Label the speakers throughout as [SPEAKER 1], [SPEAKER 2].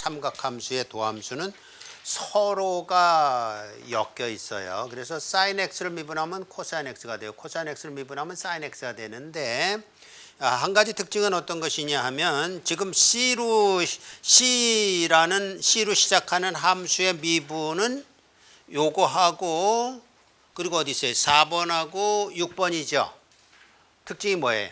[SPEAKER 1] 삼각함수의 도함수는 서로가 엮여 있어요. 그래서 sin x를 미분하면 cosine x가 돼요. cosine x를 미분하면 sin x가 되는데 한 가지 특징은 어떤 것이냐 하면 지금 C로 시작하는 함수의 미분은 요거하고 그리고 어디 있어요? 4번하고 6번이죠. 특징이 뭐예요?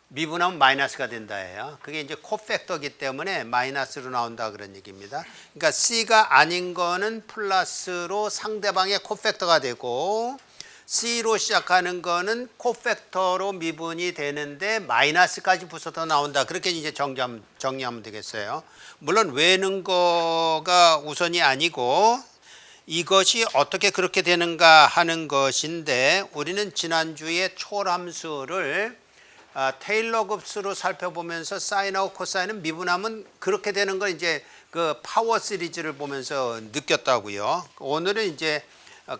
[SPEAKER 1] 미분하면 마이너스가 된다예요. 그게 이제 코팩터이기 때문에 마이너스로 나온다 그런 얘기입니다. 그러니까 C가 아닌 거는 플러스로 상대방의 코팩터가 되고 C로 시작하는 거는 코팩터로 미분이 되는데 마이너스까지 붙어서 나온다. 그렇게 이제 정리하면 되겠어요. 물론 외는 거가 우선이 아니고 이것이 어떻게 그렇게 되는가 하는 것인데 우리는 지난주에 초함수를 테일러 급수로 살펴보면서 사인하고 코사인은 미분하면 그렇게 되는 걸 이제 그 파워 시리즈를 보면서 느꼈다고요. 오늘은 이제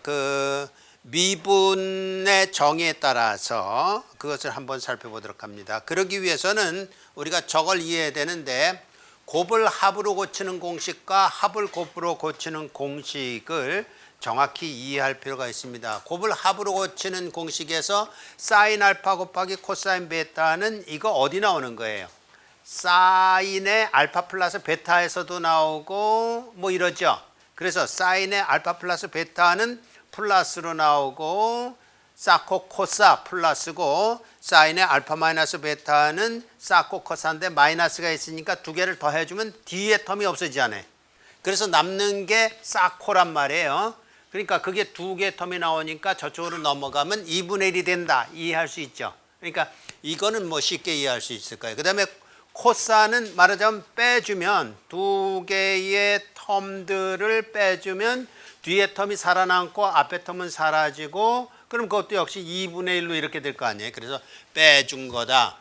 [SPEAKER 1] 그 미분의 정의에 따라서 그것을 한번 살펴보도록 합니다. 그러기 위해서는 우리가 저걸 이해해야 되는데 곱을 합으로 고치는 공식과 합을 곱으로 고치는 공식을 정확히 이해할 필요가 있습니다. 곱을 합으로 고치는 공식에서 사인 알파 곱하기 코사인 베타는 이거 어디 나오는 거예요? 사인의 알파 플러스 베타에서도 나오고 뭐 이러죠. 그래서 사인의 알파 플러스 베타는 플러스로 나오고 사코 코사 플러스고 사인의 알파 마이너스 베타는 사코 코사인데 마이너스가 있으니까 두 개를 더해주면 뒤에 텀이 없어지잖아요. 그래서 남는 게 사코란 말이에요. 그러니까 그게 두 개 텀이 나오니까 저쪽으로 넘어가면 2분의 1이 된다. 이해할 수 있죠. 그러니까 이거는 뭐 쉽게 이해할 수 있을 거예요. 그 다음에 코사는 말하자면 빼주면 두 개의 텀들을 빼주면 뒤에 텀이 살아남고 앞에 텀은 사라지고 그럼 그것도 역시 2분의 1로 이렇게 될 거 아니에요. 그래서 빼준 거다.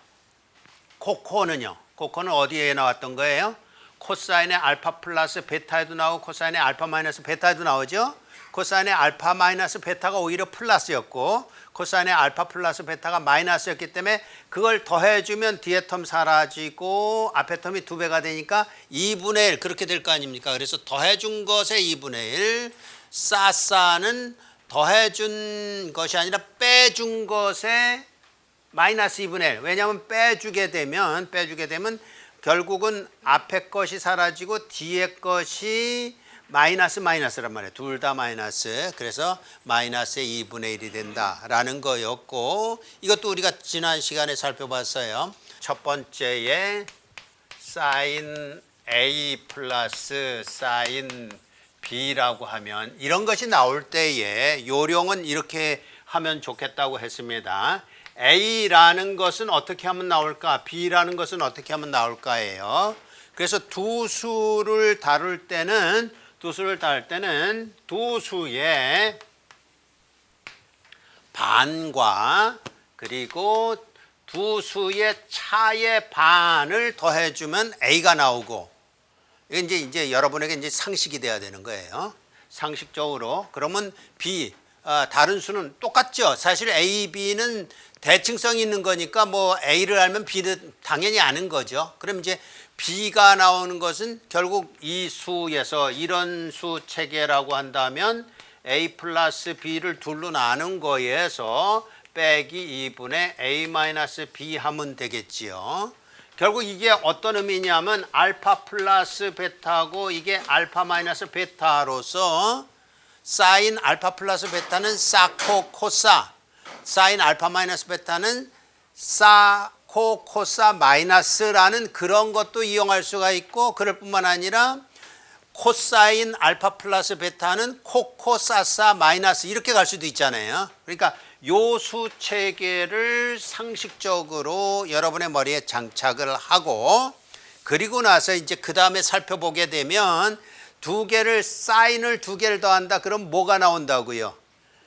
[SPEAKER 1] 코코는요. 코코는 어디에 나왔던 거예요? 코사인의 알파 플러스 베타에도 나오고 코사인의 알파 마이너스 베타에도 나오죠. 코사인의 알파 마이너스 베타가 오히려 플러스였고 코사인의 알파 플러스 베타가 마이너스였기 때문에 그걸 더해주면 뒤에 텀 사라지고 앞에 텀이 2배가 되니까 2분의 1 그렇게 될 거 아닙니까? 그래서 더해준 것의 2분의 1 싸싸는 더해준 것이 아니라 빼준 것의 마이너스 2분의 1 왜냐하면 빼주게 되면 결국은 앞에 것이 사라지고 뒤에 것이 마이너스란 말이에요. 둘 다 마이너스. 그래서 마이너스의 2분의 1이 된다라는 거였고 이것도 우리가 지난 시간에 살펴봤어요. 첫 번째에 sin A 플러스 sin B라고 하면 이런 것이 나올 때에 요령은 이렇게 하면 좋겠다고 했습니다. A라는 것은 어떻게 하면 나올까? B라는 것은 어떻게 하면 나올까예요. 그래서 두 수를 다룰 때는 두 수의 반과 그리고 두 수의 차의 반을 더해주면 A가 나오고 이제 여러분에게 이제 상식이 돼야 되는 거예요. 상식적으로 그러면 B 다른 수는 똑같죠. 사실 A, B는 대칭성이 있는 거니까 뭐 A를 알면 B는 당연히 아는 거죠. 그럼 이제 B가 나오는 것은 결국 이 수에서 이런 수 체계라고 한다면 A 플러스 B를 둘로 나눈 거에서 빼기 2분의 A 마이너스 B 하면 되겠지요. 결국 이게 어떤 의미냐면 알파 플러스 베타고 이게 알파 마이너스 베타로서 사인 알파 플러스 베타는 사코 코사 사인 알파 마이너스 베타는 사코 코사 마이너스라는 그런 것도 이용할 수가 있고 그럴 뿐만 아니라 코사인 알파 플러스 베타는 코코사사 마이너스 이렇게 갈 수도 있잖아요. 그러니까 요 수 체계를 상식적으로 여러분의 머리에 장착을 하고 그리고 나서 이제 그 다음에 살펴보게 되면 사인을 두 개를 더한다. 그럼 뭐가 나온다고요?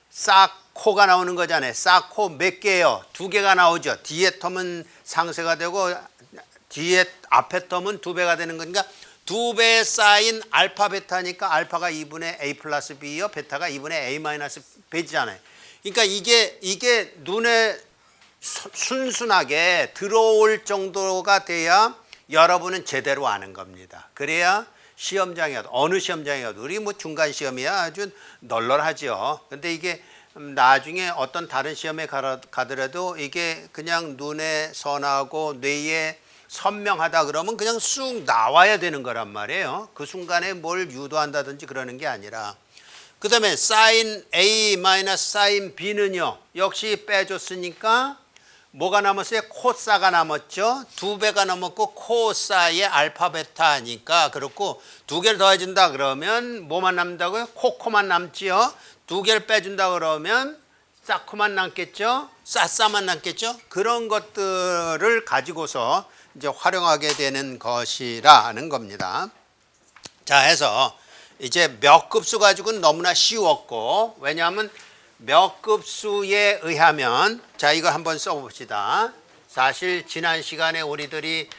[SPEAKER 1] 사코가 나오는 거잖아요. 사코 몇 개예요? 두 개가 나오죠. 뒤에 텀은 상쇄가 되고 뒤에 앞에 텀은 2배가 되는 거니까 2배 사인 알파 베타니까 알파가 2분의 A 플러스 B요. 베타가 2분의 A 마이너스 B잖아요. 그러니까 이게 눈에 순순하게 들어올 정도가 돼야 여러분은 제대로 아는 겁니다. 그래야 시험장에 가도 어느 중간에 가도 우리 뭐 중간 시험이야 아주 널널하죠. 근데 이게 나중에 어떤 다른 시험에 가더라도 이게 그냥 눈에 선하고 뇌에 선명하다 그러면 그냥 쑥 나와야 되는 거란 말이에요. 그 순간에 뭘 유도한다든지 그러는 게 아니라. 그 다음에 sin A 마이너스 sin B는요. 역시 빼줬으니까 뭐가 남았어요? 코사가 남았죠. 2배가 남았고 코사의 알파 베타니까 그렇고 2개를 더해준다 그러면 뭐만 남는다고요? 코코만 남지요. 2개를 빼준다 그러면 사코만 남겠죠. 싸싸만 남겠죠. 그런 것들을 가지고서 이제 활용하게 되는 것이라는 겁니다. 자, 해서 이제 몇 급수 가지고는 너무나 쉬웠고, 왜냐하면 몇 급수에 의하면, 자, 이거 한번 써봅시다. 사실 지난 시간에 우리들이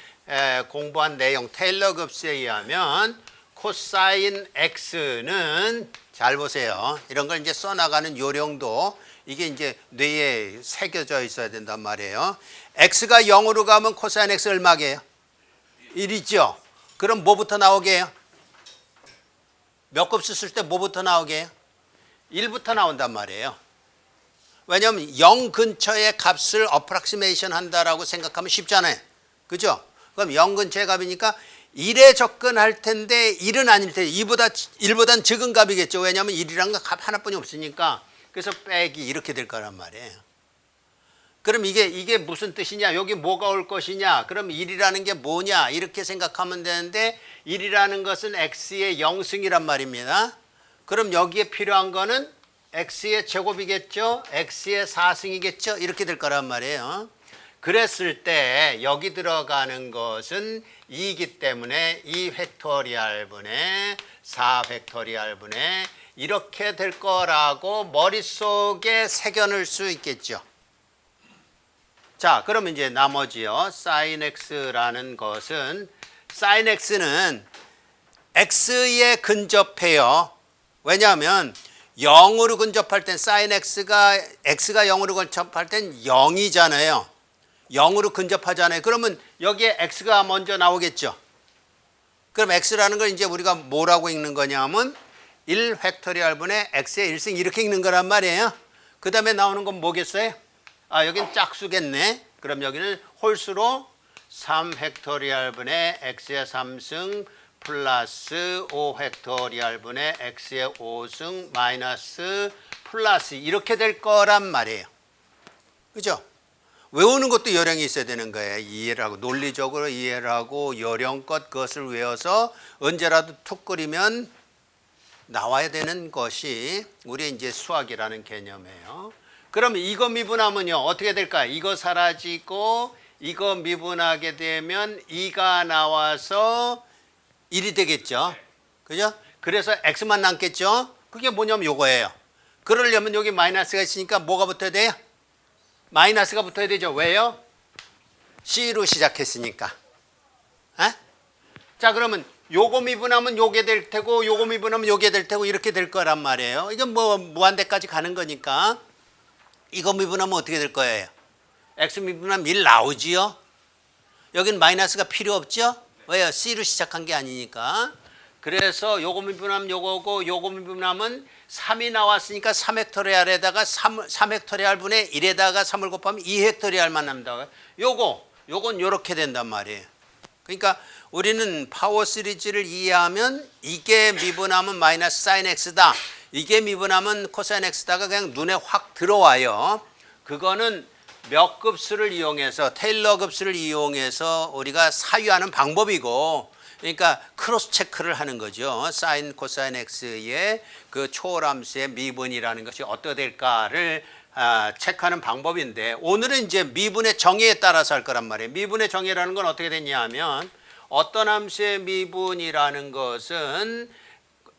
[SPEAKER 1] 공부한 내용 테일러 급수에 의하면 코사인 x는 잘 보세요. 이런 걸 이제 써나가는 요령도 이게 이제 뇌에 새겨져 있어야 된단 말이에요. x가 0으로 가면 코사인 x 얼마게요? 1이죠. 그럼 뭐부터 나오게 해요? 몇 급수 쓸 때 뭐부터 나오게 해요? 1부터 나온단 말이에요. 왜냐하면 0 근처의 값을 어프락시메이션 한다라고 생각하면 쉽잖아요. 그죠? 그럼 0 근처의 값이니까 1에 접근할 텐데 1은 아닐 텐데 1보단 적은 값이겠죠. 왜냐하면 1이라는 건 값 하나뿐이 없으니까. 그래서 빼기 이렇게 될 거란 말이에요. 그럼 이게 무슨 뜻이냐? 여기 뭐가 올 것이냐? 그럼 1이라는 게 뭐냐? 이렇게 생각하면 되는데 1이라는 것은 x의 0승이란 말입니다. 그럼 여기에 필요한 거는 x의 제곱이겠죠? x의 4승이겠죠? 이렇게 될 거란 말이에요. 그랬을 때 여기 들어가는 것은 2이기 때문에 2 팩토리얼 분의 4 팩토리얼 분의 이렇게 될 거라고 머릿속에 새겨놓을 수 있겠죠. 자, 그러면 이제 나머지요. sin x라는 것은 sin x는 x에 근접해요. 왜냐하면 0으로 근접할 땐 sin x가 0으로 근접할 땐 0이잖아요. 0으로 근접하잖아요. 그러면 여기에 x가 먼저 나오겠죠. 그럼 x라는 걸 이제 우리가 뭐라고 읽는 거냐면 1 팩토리얼 분의 x의 1승 이렇게 읽는 거란 말이에요. 그 다음에 나오는 건 뭐겠어요? 아, 여긴 짝수겠네. 그럼 여기는 홀수로 3 팩토리얼 분의 x의 3승 플러스 5 팩토리얼 분의 x의 5승 마이너스 플러스 이렇게 될 거란 말이에요. 그죠? 외우는 것도 요령이 있어야 되는 거예요. 이해를 하고 논리적으로 이해를 하고 요령껏 그것을 외워서 언제라도 툭 끓이면 나와야 되는 것이 우리 이제 수학이라는 개념이에요. 그러면 이거 미분하면요 어떻게 될까요? 이거 사라지고 이거 미분하게 되면 2가 나와서 1이 되겠죠. 그죠? 그래서 x만 남겠죠. 그게 뭐냐면 요거예요. 그러려면 여기 마이너스가 있으니까 뭐가 붙어야 돼요? 마이너스가 붙어야 되죠. 왜요? C로 시작했으니까. 에? 자, 그러면 요거 미분하면 요게 될 테고 요거 미분하면 요게 될 테고 이렇게 될 거란 말이에요. 이건 뭐 무한대까지 가는 거니까 이거 미분하면 어떻게 될 거예요? x 미분하면 1 나오지요. 여긴 마이너스가 필요 없죠. 왜요? C로 시작한 게 아니니까. 그래서 요거 미분하면 요거고 요거 미분하면 3이 나왔으니까 3팩토리얼에다가 3팩토리얼 분의 1에다가 3을 곱하면 2팩토리얼만 남는다. 요건 요렇게 된단 말이에요. 그러니까 우리는 파워 시리즈를 이해하면 이게 미분하면 마이너스 사인 x다. 이게 미분하면 코사인 x다가 그냥 눈에 확 들어와요. 그거는 몇 급수를 이용해서 테일러 급수를 이용해서 우리가 사유하는 방법이고 그러니까 크로스 체크를 하는 거죠. 사인 코사인 x의 그 초월함수의 미분이라는 것이 어떻게 될까를 체크하는 방법인데 오늘은 이제 미분의 정의에 따라서 할 거란 말이에요. 미분의 정의라는 건 어떻게 되냐 하면 어떤 함수의 미분이라는 것은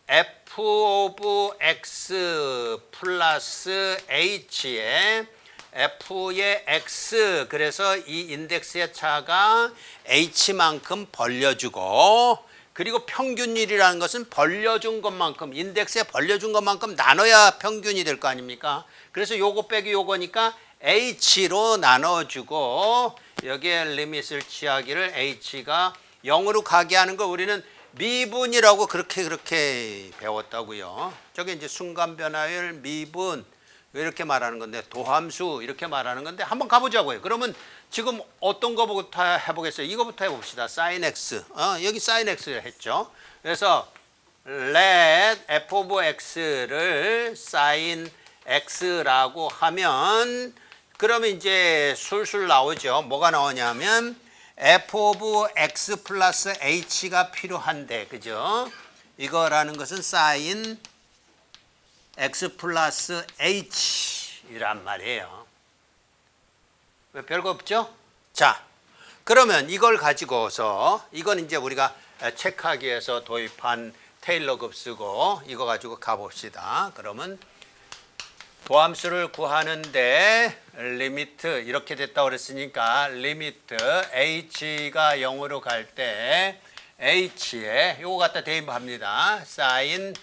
[SPEAKER 1] f 오브 x 플러스 h에 f의 x 그래서 이 인덱스의 차가 h만큼 벌려주고 그리고 평균율이라는 것은 벌려준 것만큼 인덱스에 벌려준 것만큼 나눠야 평균이 될 거 아닙니까? 그래서 요거 빼기 요거니까 h로 나눠주고 여기에 리밋을 취하기를 h가 0으로 가게 하는 걸 우리는 미분이라고 그렇게 배웠다고요. 저게 이제 순간 변화율 미분 이렇게 말하는 건데 도함수 이렇게 말하는 건데 한번 가보자고요. 그러면 지금 어떤 거부터 해보겠어요? 이거부터 해봅시다. sin x. 여기 sin x를 했죠. 그래서 let f of x를 sin x라고 하면 그러면 이제 술술 나오죠. 뭐가 나오냐면 f of x 플러스 h가 필요한데, 그죠? 이거라는 것은 sin x 플러스 h이란 말이에요. 왜 별거 없죠? 자, 그러면 이걸 가지고서 이건 이제 우리가 체크하기 위해서 도입한 테일러 급수고 이거 가지고 가봅시다. 그러면 도함수를 구하는데 리미트 이렇게 됐다고 그랬으니까 리미트 h가 0으로 갈 때 h에 요거 갖다 대입합니다. sin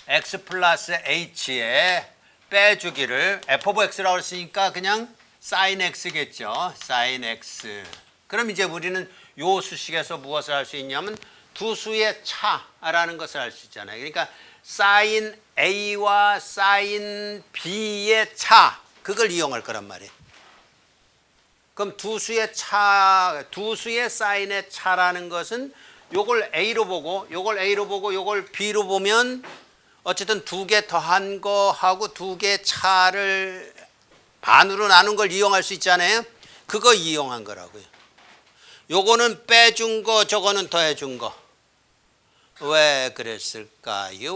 [SPEAKER 1] x 플러스 h에 빼주기를 f of x라고 했으니까 그냥 sin x겠죠. sin x. 그럼 이제 우리는 요 수식에서 무엇을 할 수 있냐면 두 수의 차라는 것을 알 수 있잖아요. 그러니까 sin A와 sin B의 차, 그걸 이용할 거란 말이에요. 그럼 두 수의 sin의 차라는 것은 요걸 A로 보고, 요걸 A로 보고, 요걸 B로 보면 어쨌든 두 개 더한 거하고 두 개 차를 반으로 나눈 걸 이용할 수 있잖아요. 그거 이용한 거라고요. 요거는 빼준 거, 저거는 더해준 거. 왜 그랬을까요?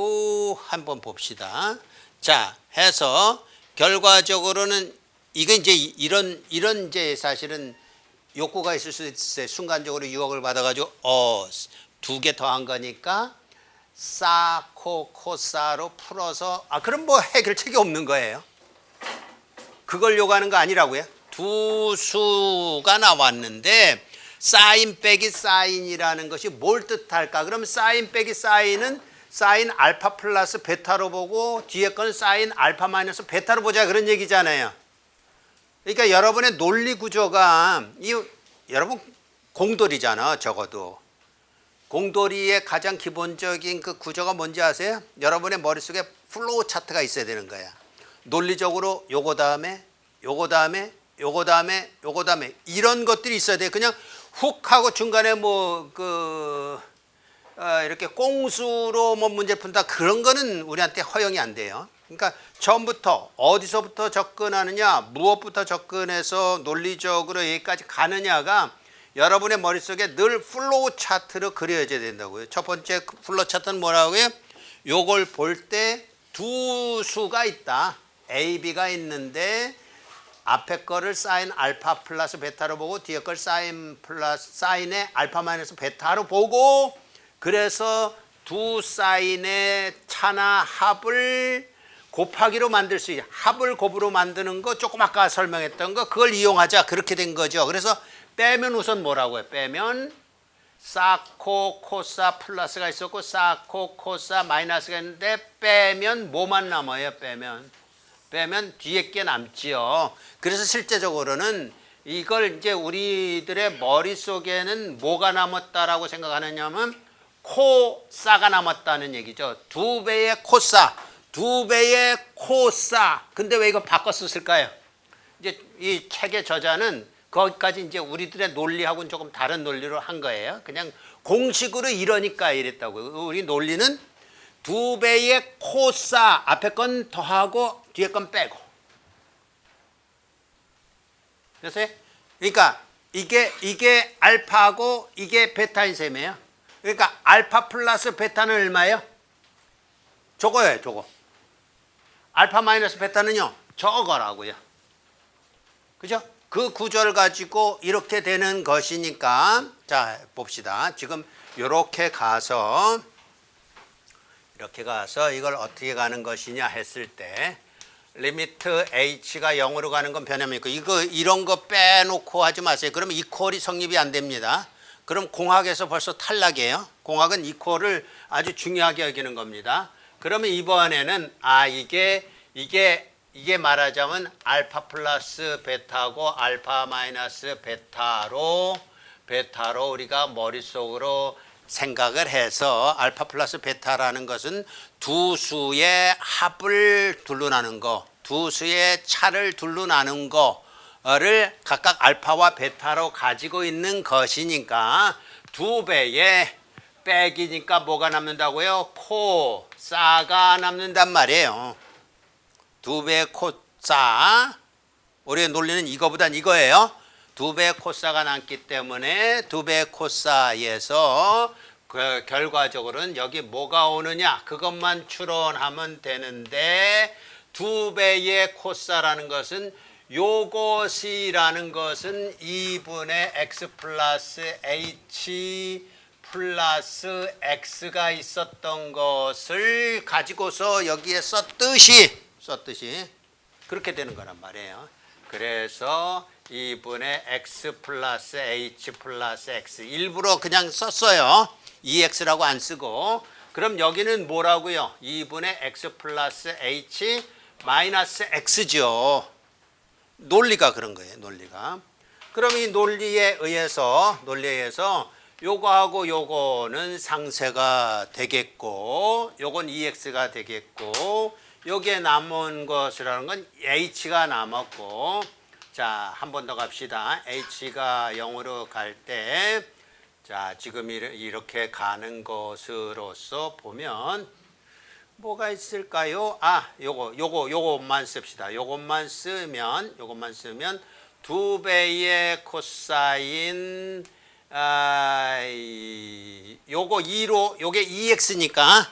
[SPEAKER 1] 한번 봅시다. 자, 해서 결과적으로는 이건 이제 이런 이제 사실은 욕구가 있을 수 있어요. 순간적으로 유혹을 받아가지고 두 개 더한 거니까 사, 코사로 풀어서 그럼 뭐 해결책이 없는 거예요. 그걸 요구하는 거 아니라고요. 두 수가 나왔는데 사인 빼기 사인이라는 것이 뭘 뜻할까? 그러면 사인 빼기 사인은 사인 알파 플러스 베타로 보고 뒤에 거는 사인 알파 마이너스 베타로 보자 그런 얘기잖아요. 그러니까 여러분의 논리 구조가 여러분 공돌이잖아. 적어도 공돌이의 가장 기본적인 그 구조가 뭔지 아세요? 여러분의 머릿속에 플로우 차트가 있어야 되는 거야. 논리적으로 요거 다음에 요거 다음에 요거 다음에 요거 다음에 이런 것들이 있어야 돼. 그냥 훅 하고 중간에 이렇게 꽁수로 뭐 문제 푼다 그런 거는 우리한테 허용이 안 돼요. 그러니까 처음부터 어디서부터 접근하느냐, 무엇부터 접근해서 논리적으로 여기까지 가느냐가 여러분의 머릿속에 늘 플로우 차트로 그려져야 된다고요. 첫 번째 플로우 차트는 뭐라고요? 요걸 볼 때 두 수가 있다. A, B가 있는데 앞에 거를 사인 알파 플러스 베타로 보고 뒤에 걸 사인의 알파 마이너스 베타로 보고 그래서 두 사인의 차나 합을 곱하기로 만들 수 있어요. 합을 곱으로 만드는 거 조금 아까 설명했던 거 그걸 이용하자 그렇게 된 거죠. 그래서 빼면 우선 뭐라고 해요? 빼면 사코 코사 플러스가 있었고 사코 코사 마이너스가 있는데 빼면 뭐만 남아요? 빼면 뒤에 게 남지요. 그래서 실제적으로는 이걸 이제 우리들의 머릿속에는 뭐가 남았다라고 생각하느냐면 코사가 남았다는 얘기죠. 두 배의 코사, 두 배의 코사. 근데 왜 이거 바꿔 썼을까요? 이제 이 책의 저자는 거기까지 이제 우리들의 논리하고는 조금 다른 논리로 한 거예요. 그냥 공식으로 이러니까 이랬다고. 우리 논리는 두 배의 코사, 앞에 건 더하고 뒤에 건 빼고. 그래서 그러니까 이게 알파고 이게 베타인 셈이에요. 그러니까 알파 플러스 베타는 얼마예요? 저거예요, 저거. 알파 마이너스 베타는요, 저거라고요. 그죠? 그 구조를 가지고 이렇게 되는 것이니까 자 봅시다. 지금 이렇게 가서 이걸 어떻게 가는 것이냐 했을 때 리미트 h가 0으로 가는 건 변함이 있고 이런 거 빼놓고 하지 마세요. 그러면 이퀄이 성립이 안 됩니다. 그럼 공학에서 벌써 탈락이에요. 공학은 이퀄을 아주 중요하게 여기는 겁니다. 그러면 이번에는 이게 이게 말하자면 알파 플러스 베타고 알파 마이너스 베타로 우리가 머릿속으로 생각을 해서 알파 플러스 베타라는 것은 두 수의 합을 둘로 나눈 거, 두 수의 차를 둘로 나눈 거를 각각 알파와 베타로 가지고 있는 것이니까 두 배의 빼기니까 뭐가 남는다고요? 코사가 남는단 말이에요. 두 배의 코사. 우리의 논리는 이거보단 이거예요. 두 배의 코사가 남기 때문에 두 배의 코사에서 그 결과적으로는 여기 뭐가 오느냐 그것만 추론하면 되는데 두 배의 코사라는 것은 요것이라는 것은 2분의 x 플러스 h 플러스 x가 있었던 것을 가지고서 여기에 썼듯이 그렇게 되는 거란 말이에요. 그래서 2분의 x 플러스 h 플러스 x 일부러 그냥 썼어요. 2x라고 안 쓰고. 그럼 여기는 뭐라고요? 2분의 x 플러스 h 마이너스 x죠. 논리가 그런 거예요. 논리가. 그럼 이 논리에 의해서 요거하고 요거는 상쇄가 되겠고 요건 2x가 되겠고 여기에 남은 것이라는 건 h가 남았고 자, 한 번 더 갑시다. h가 0으로 갈 때 자, 지금 이렇게 가는 것으로서 보면 뭐가 있을까요? 아, 요것만 씁시다. 요것만 쓰면 두 배의 코사인 요게 2x니까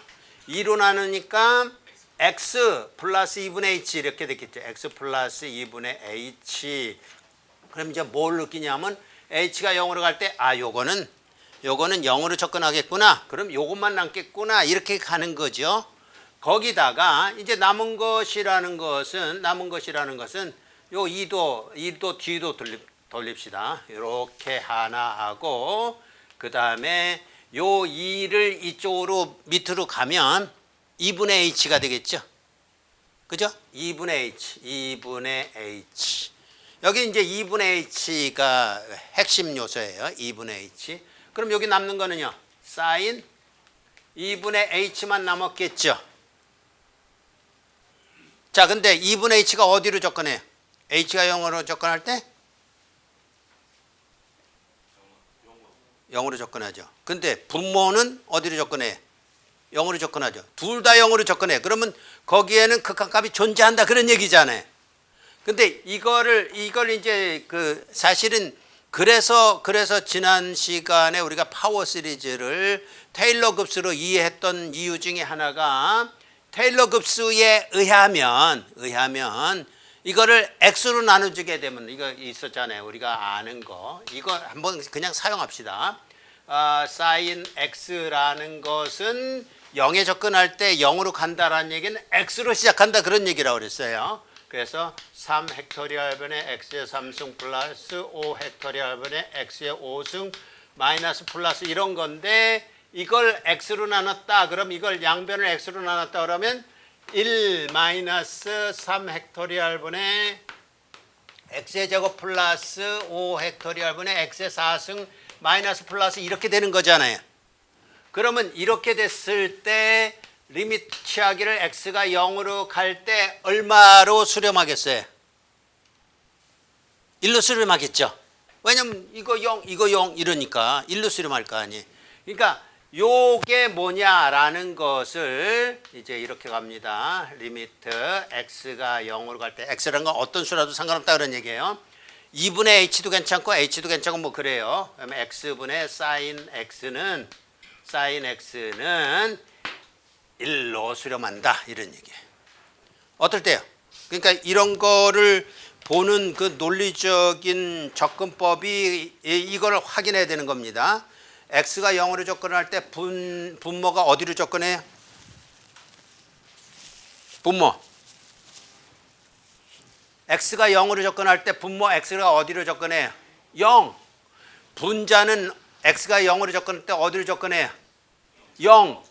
[SPEAKER 1] 2로 나누니까 x 플러스 2분의 h 이렇게 됐겠죠. x 플러스 2분의 h. 그럼 이제 뭘 느끼냐면 h가 0으로 갈 때 요거는 0으로 접근하겠구나. 그럼 요것만 남겠구나. 이렇게 가는 거죠. 거기다가 이제 남은 것이라는 것은 요 2도 뒤도 돌립시다. 이렇게 하나 하고 그 다음에 요 2를 이쪽으로 밑으로 가면 2분의 h가 되겠죠. 그죠? 2분의 h. 여기 이제 2분의 h가 핵심 요소예요. 2분의 h. 그럼 여기 남는 거는요. 사인 2분의 h만 남았겠죠. 자, 근데 2분의 h가 어디로 접근해요? h가 0으로 접근할 때? 0으로 접근하죠. 근데 분모는 어디로 접근해? 0으로 접근하죠. 둘 다 0으로 접근해. 그러면 거기에는 극한값이 존재한다 그런 얘기잖아요. 근데 이걸 이제 사실은 그래서 지난 시간에 우리가 파워 시리즈를 테일러 급수로 이해했던 이유 중에 하나가 테일러 급수에 의하면 이거를 x로 나눠주게 되면 이거 있었잖아요. 우리가 아는 거. 이거 한번 그냥 사용합시다. 사인 x라는 것은 0에 접근할 때 0으로 간다라는 얘기는 x로 시작한다 그런 얘기라고 그랬어요. 그래서 3 헥토리얼 분의 x의 3승 플러스 5 헥토리얼 분의 x의 5승 마이너스 플러스 이런 건데 이걸 x로 나눴다. 그럼 이걸 양변을 x로 나눴다 그러면 1 마이너스 3 헥토리얼 분의 x의 제곱 플러스 5 헥토리얼 분의 x의 4승 마이너스 플러스 이렇게 되는 거잖아요. 그러면 이렇게 됐을 때 리미트 취하기를 x가 0으로 갈 때 얼마로 수렴하겠어요? 1로 수렴하겠죠. 왜냐면 이거 0 이러니까 1로 수렴할 거 아니에요. 그러니까 요게 뭐냐라는 것을 이제 이렇게 갑니다. 리미트 x가 0으로 갈 때 x라는 건 어떤 수라도 상관없다 그런 얘기예요. 2분의 h도 괜찮고 h도 괜찮고 뭐 그래요. 그러면 x분의 sin x는 1로 수렴한다 이런 얘기예요. 어떨 때요? 그러니까 이런 거를 보는 그 논리적인 접근법이 이걸 확인해야 되는 겁니다. x가 0으로 접근할 때 분모가 어디로 접근해요? 분모. x가 0으로 접근할 때 분모 x가 어디로 접근해요? 0. 분자는 x가 0으로 접근할 때 어디로 접근해요? 0.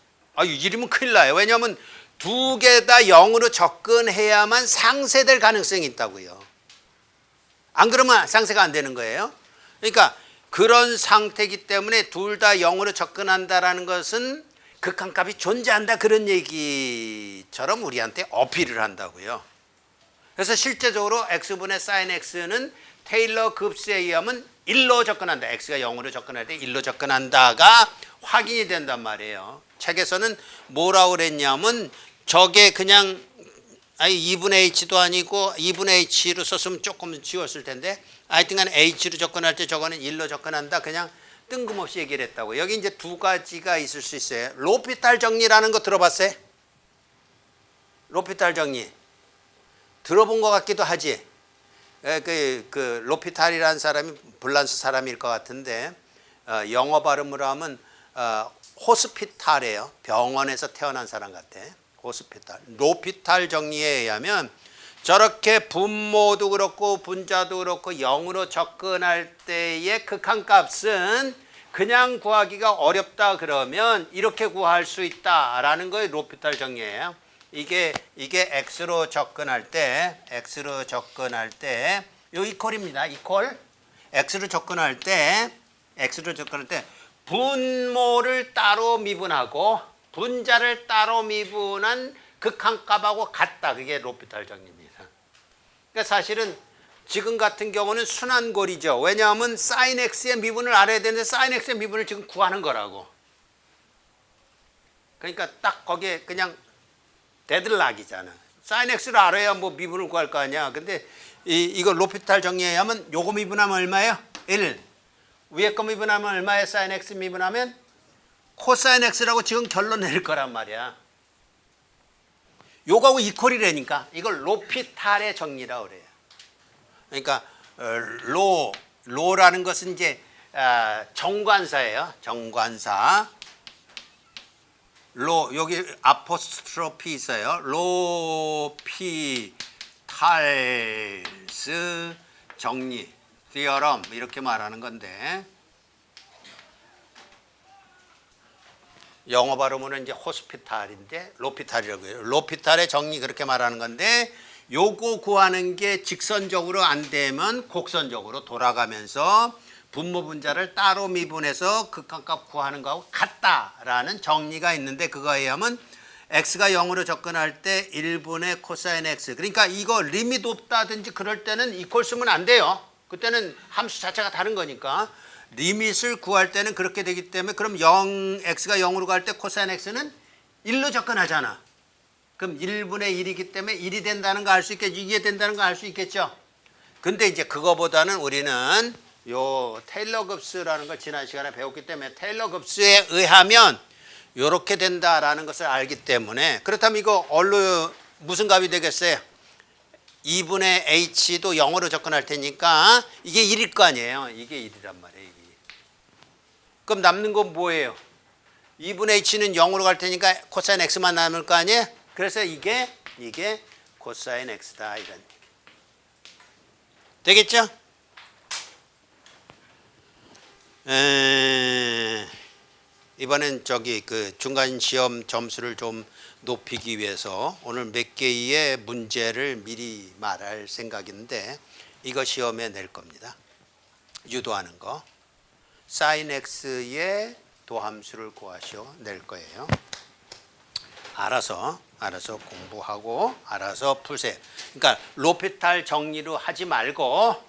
[SPEAKER 1] 이러면 큰일 나요. 왜냐하면 두 개 다 0으로 접근해야만 상쇄될 가능성이 있다고요. 안 그러면 상쇄가 안 되는 거예요. 그러니까 그런 상태이기 때문에 둘 다 0으로 접근한다라는 것은 극한값이 존재한다 그런 얘기처럼 우리한테 어필을 한다고요. 그래서 실제적으로 x분의 sin x는 테일러 급수에 의하면 1로 접근한다. x가 0으로 접근할 때 1로 접근한다가 확인이 된단 말이에요. 책에서는 뭐라고 그랬냐면 저게 그냥 2분의 h도 아니고 2분의 h로 썼으면 조금 지웠을 텐데 하여튼간 h로 접근할 때 저거는 1로 접근한다. 그냥 뜬금없이 얘기를 했다고. 여기 이제 두 가지가 있을 수 있어요. 로피탈 정리라는 거 들어봤어요? 로피탈 정리. 들어본 것 같기도 하지. 그 로피탈이라는 사람이 불란스 사람일 것 같은데 영어 발음으로 하면 호스피탈이에요. 병원에서 태어난 사람 같아. 호스피탈. 로피탈 정리에 의하면 저렇게 분모도 그렇고 분자도 그렇고 0으로 접근할 때의 극한값은 그냥 구하기가 어렵다 그러면 이렇게 구할 수 있다라는 거에 로피탈 정리예요. 이게 x로 접근할 때 요 이퀄입니다. 이퀄. x로 접근할 때 분모를 따로 미분하고 분자를 따로 미분한 극한값하고 같다. 그게 로피탈 정리입니다. 그러니까 사실은 지금 같은 경우는 순환골이죠. 왜냐하면 sin x의 미분을 알아야 되는데 sin x의 미분을 지금 구하는 거라고. 그러니까 딱 거기에 그냥 데들락이잖아. sin x를 알아야 뭐 미분을 구할 거 아니야. 근데 이거 로피탈 정리해야 하면 요거 미분하면 얼마예요? 1. 위에 거 미분하면 얼마예요? sin x 미분하면 코사인 x라고 지금 결론 내릴 거란 말이야. 요거하고 이퀄이라니까. 이걸 로피탈의 정리라고 그래요. 그러니까 로라는 것은 이제 정관사예요. 정관사. 로 여기 아포스트로피 있어요. 로피탈스 정리 디어럼 이렇게 말하는 건데 영어 발음으로는 이제 호스피탈인데 로피탈이라고 해요. 로피탈의 정리 그렇게 말하는 건데 요거 구하는 게 직선적으로 안 되면 곡선적으로 돌아가면서 분모 분자를 따로 미분해서 극한값 구하는 거하고 같다라는 정리가 있는데 그거에 의하면 x가 0으로 접근할 때 1분의 코사인 x 그러니까 이거 리밋 없다든지 그럴 때는 이퀄 쓰면 안 돼요. 그때는 함수 자체가 다른 거니까 리밋을 구할 때는 그렇게 되기 때문에 그럼 x가 0으로 갈 때 코사인 x는 1로 접근하잖아. 그럼 1분의 1이기 때문에 1이 된다는 거 알 수 있겠죠. 이게 된다는 거 알 수 있겠죠. 근데 이제 그거보다는 우리는 요 테일러 급수라는 걸 지난 시간에 배웠기 때문에 테일러 급수에 의하면 요렇게 된다라는 것을 알기 때문에 그렇다면 이거 얼로 무슨 값이 되겠어요? 2분의 h도 0으로 접근할 테니까 이게 1일 거 아니에요. 이게 1이란 말이에요. 이게. 그럼 남는 건 뭐예요? 2분의 h는 0으로 갈 테니까 코사인 x만 남을 거 아니에요? 그래서 이게 코사인 x다 이런 얘기. 되겠죠? 이번엔 저기 그 중간 시험 점수를 좀 높이기 위해서 오늘 몇 개의 문제를 미리 말할 생각인데 이거 시험에 낼 겁니다. 유도하는 거. sin x의 도함수를 구하시오 낼 거예요. 알아서 공부하고 알아서 푸세요. 그러니까 로피탈 정리로 하지 말고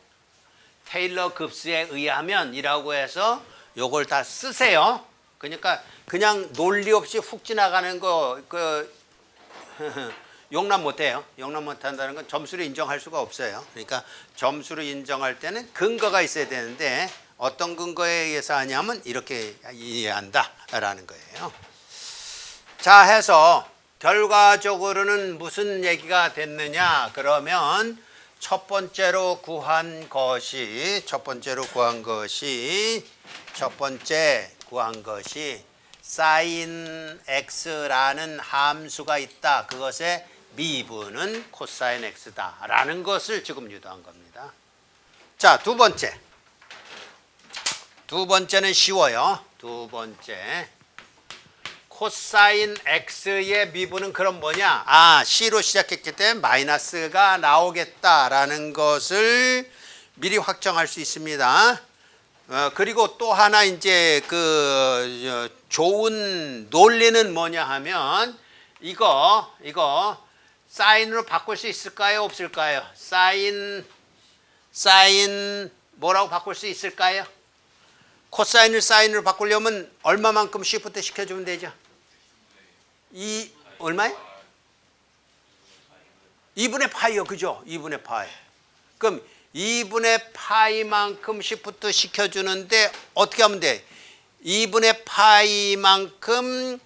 [SPEAKER 1] 테일러 급수에 의하면 이라고 해서 요걸 다 쓰세요. 그러니까 그냥 논리 없이 훅 지나가는 거 용납 못해요. 용납 못한다는 건 점수를 인정할 수가 없어요. 그러니까 점수를 인정할 때는 근거가 있어야 되는데 어떤 근거에 의해서 하냐면 이렇게 이해한다라는 거예요. 자 해서 결과적으로는 무슨 얘기가 됐느냐 그러면 첫 번째로 구한 것이 sin x라는 함수가 있다. 그것의 미분은 코사인 x다라는 것을 지금 유도한 겁니다. 자, 두 번째는 쉬워요. 두 번째 코사인 x의 미분은 그럼 뭐냐? 아, c로 시작했기 때문에 마이너스가 나오겠다라는 것을 미리 확정할 수 있습니다. 그리고 또 하나 이제 좋은 논리는 뭐냐 하면 이거 사인으로 바꿀 수 있을까요? 없을까요? 사인 뭐라고 바꿀 수 있을까요? 코사인을 사인으로 바꾸려면 얼마만큼 시프트 시켜주면 되죠? 얼마요? 2분의 파이요, 그죠? 2분의 파이. 그럼 2분의 파이만큼 시프트 시켜주는데 어떻게 하면 돼? 2분의 파이만큼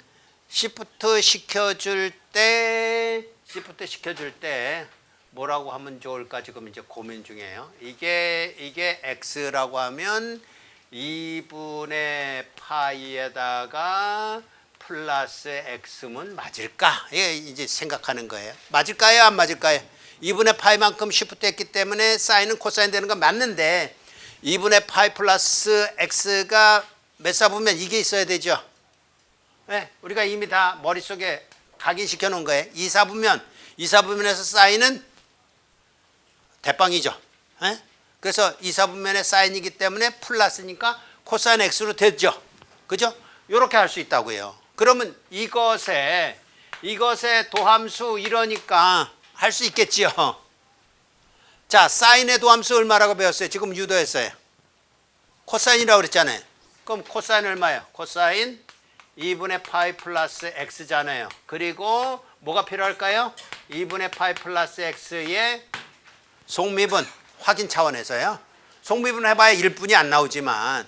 [SPEAKER 1] 시프트 시켜줄 때 뭐라고 하면 좋을까 지금 이제 고민 중이에요. 이게 x라고 하면 2분의 파이에다가 플러스 x면 맞을까? 이게 이제 생각하는 거예요. 맞을까요? 안 맞을까요? 2분의 파이만큼 시프트 했기 때문에 사인은 코사인 되는 건 맞는데 2분의 파이 플러스 x가 몇 사분면 이게 있어야 되죠. 네, 우리가 이미 다 머릿속에 각인시켜 놓은 거예요. 2사분면에서 사인은 대빵이죠. 네? 그래서 2사분면의 사인이기 때문에 플러스니까 코사인 x로 되죠. 그죠? 이렇게 할 수 있다고요. 그러면 이것의 도함수 이러니까 할 수 있겠지요. 자, 사인의 도함수 얼마라고 배웠어요? 지금 유도했어요. 코사인이라고 그랬잖아요. 그럼 코사인 얼마예요? 코사인 2분의 파이 플러스 x잖아요. 그리고 뭐가 필요할까요? 2분의 파이 플러스 x의 속미분 확인 차원에서요. 속미분 해봐야 1분이 안 나오지만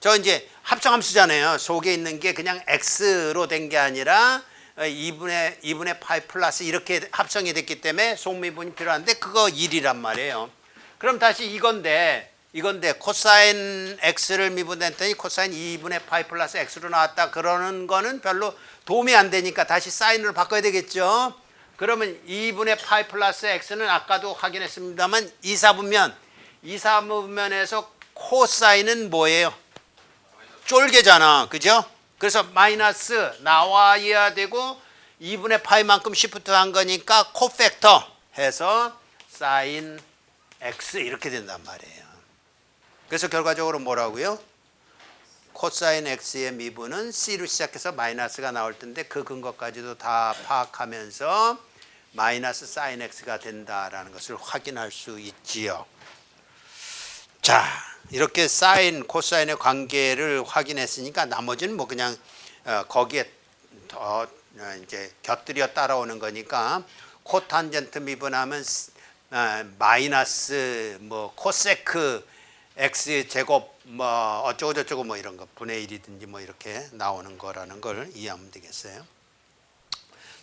[SPEAKER 1] 저 이제 합성함수잖아요. 속에 있는 게 그냥 x로 된 게 아니라 2분의 파이 플러스 이렇게 합성이 됐기 때문에 속미분이 필요한데 그거 1이란 말이에요. 그럼 다시 이건데 코사인 x를 미분했더니 코사인 2분의 파이 플러스 x로 나왔다. 그러는 거는 별로 도움이 안 되니까 다시 사인으로 바꿔야 되겠죠. 그러면 2분의 파이 플러스 x는 아까도 확인했습니다만 2사분면에서 코사인은 뭐예요? 쫄개잖아. 그죠? 그래서 마이너스 나와야 되고 2분의 파이만큼 시프트 한 거니까 코팩터 해서 사인 x 이렇게 된단 말이에요. 그래서 결과적으로 뭐라고요? 코사인 x의 미분은 c로 시작해서 마이너스가 나올 텐데 그 근거까지도 다 파악하면서 마이너스 사인 x가 된다라는 것을 확인할 수 있지요. 자, 이렇게 사인, 코사인의 관계를 확인했으니까 나머지는 뭐 그냥 거기에 더 이제 곁들여 따라오는 거니까 코탄젠트 미분하면 마이너스 뭐 코세크 x 제곱 뭐 어쩌고 저쩌고 뭐 이런 거 분의 1이든지 뭐 이렇게 나오는 거라는 걸 이해하면 되겠어요.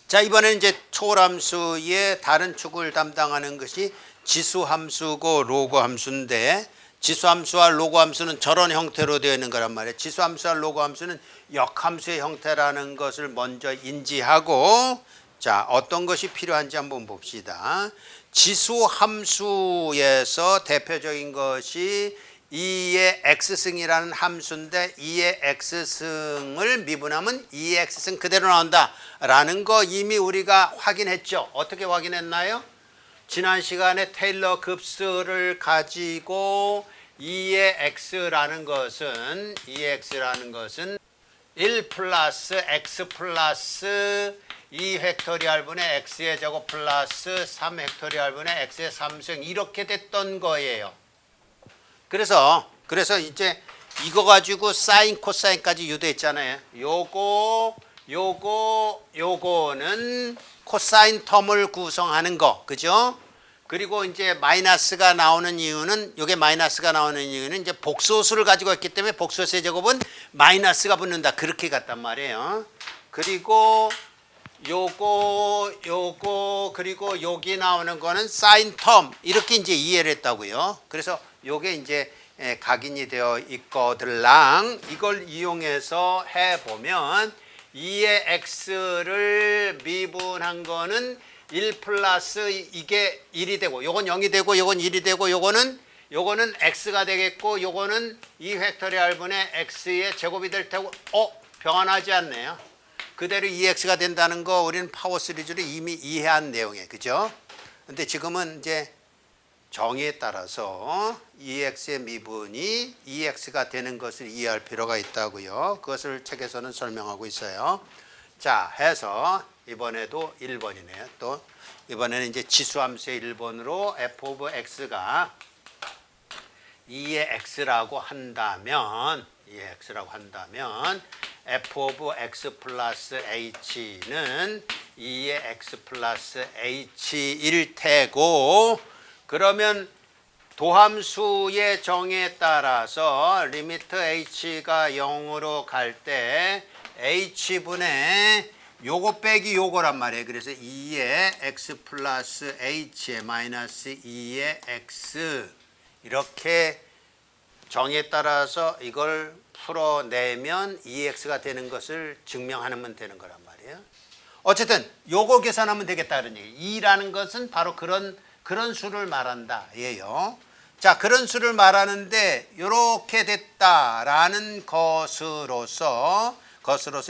[SPEAKER 1] 자, 이번에는 이제 초월함수의 다른 축을 담당하는 것이 지수함수고 로그함수인데 지수함수와 로그함수는 저런 형태로 되어 있는 거란 말이에요. 지수함수와 로그함수는 역함수의 형태라는 것을 먼저 인지하고 자, 어떤 것이 필요한지 한번 봅시다. 지수함수에서 대표적인 것이 2의 x승이라는 함수인데 2의 x승을 미분하면 2의 x승 그대로 나온다라는 거 이미 우리가 확인했죠. 어떻게 확인했나요? 지난 시간에 테일러 급수를 가지고 2의 x라는 것은 1 플러스 x 플러스 2 팩토리얼 분의 x의 제곱 플러스 3 팩토리얼 분의 x의 3승 이렇게 됐던 거예요. 그래서 이제 이거 가지고 사인 코사인까지 유도했잖아요. 요거는 코사인 텀을 구성하는 거, 그죠? 그리고 이제 마이너스가 나오는 이유는 이제 복소수를 가지고 있기 때문에 복소수의 제곱은 마이너스가 붙는다. 그렇게 갔단 말이에요. 그리고 그리고 여기 나오는 거는 사인 텀 이렇게 이제 이해를 했다고요. 그래서 요게 이제 각인이 되어 있거들랑 이걸 이용해서 해보면 2의 x를 미분한 거는 1 플러스 이게 1이 되고 요건 0이 되고 요건 1이 되고 요거는 x가 되겠고 요거는 2 팩토리얼 분의 x의 제곱이 될 테고 변하지 않네요. 그대로 EX가 된다는 거 우리는 파워 시리즈로 이미 이해한 내용이에요. 그죠? 근데 지금은 이제 정의에 따라서 EX의 미분이 EX가 되는 것을 이해할 필요가 있다고요. 그것을 책에서는 설명하고 있어요. 자, 해서 이번에도 1번이네요. 또 이번에는 이제 지수함수의 1번으로 f of x가 2의 x라고 한다면 f of x 플러스 h는 2의 x 플러스 h일 테고, 그러면 도함수의 정의에 따라서 리미트 h가 0으로 갈 때 h분의 요거 빼기 요거란 말이에요. 그래서 2의 x 플러스 h에 마이너스 2의 x, 이렇게 정의에 따라서 이걸 풀어내면 2x가 되는 것을 증명하면 되는 거란 말이에요. 어쨌든 요거 계산하면 되겠다 그런 얘기. 2라는 것은 바로 그런 수를 말한다 예요. 자, 그런 수를 말하는데 이렇게 됐다라는 것으로서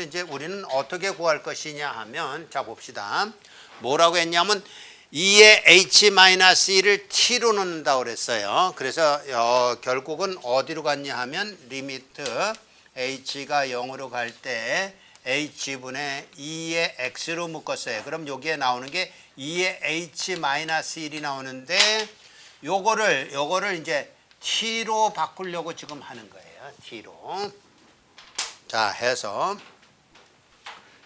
[SPEAKER 1] 이제 우리는 어떻게 구할 것이냐 하면, 자 봅시다. 뭐라고 했냐면 2의 h-1을 t로 넣는다고 그랬어요. 그래서 결국은 어디로 갔냐 하면 리미트 h가 0으로 갈 때 h분의 2의 x로 묶었어요. 그럼 여기에 나오는 게 2의 h-1이 나오는데 요거를 이제 t로 바꾸려고 지금 하는 거예요. t로. 자, 해서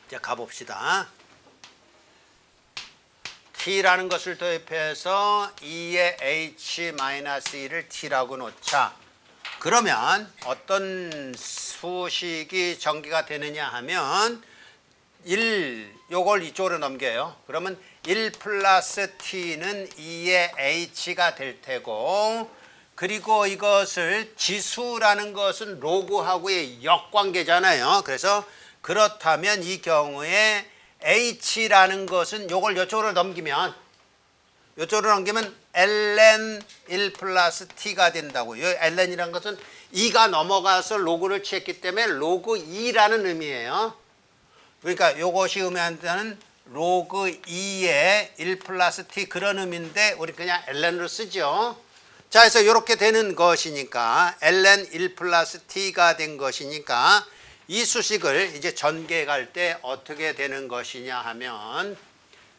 [SPEAKER 1] 이제 가봅시다. t라는 것을 도입해서 2의 h-1을 t라고 놓자. 그러면 어떤 수식이 전개가 되느냐 하면 요걸 이쪽으로 넘겨요. 그러면 1 플러스 t는 2의 h가 될 테고, 그리고 이것을 지수라는 것은 로그하고의 역관계잖아요. 그래서 그렇다면 이 경우에 h라는 것은 요걸 이쪽으로 넘기면 ln 1 플러스 t가 된다고요. ln이라는 것은 2가 넘어가서 로그를 취했기 때문에 로그 2라는 의미예요. 그러니까 요것이 의미한다는 로그 2의 1 플러스 t 그런 의미인데 우리 그냥 ln으로 쓰죠. 자, 그래서 이렇게 되는 것이니까 ln 1 플러스 t가 된 것이니까 이 수식을 이제 전개해 갈 때 어떻게 되는 것이냐 하면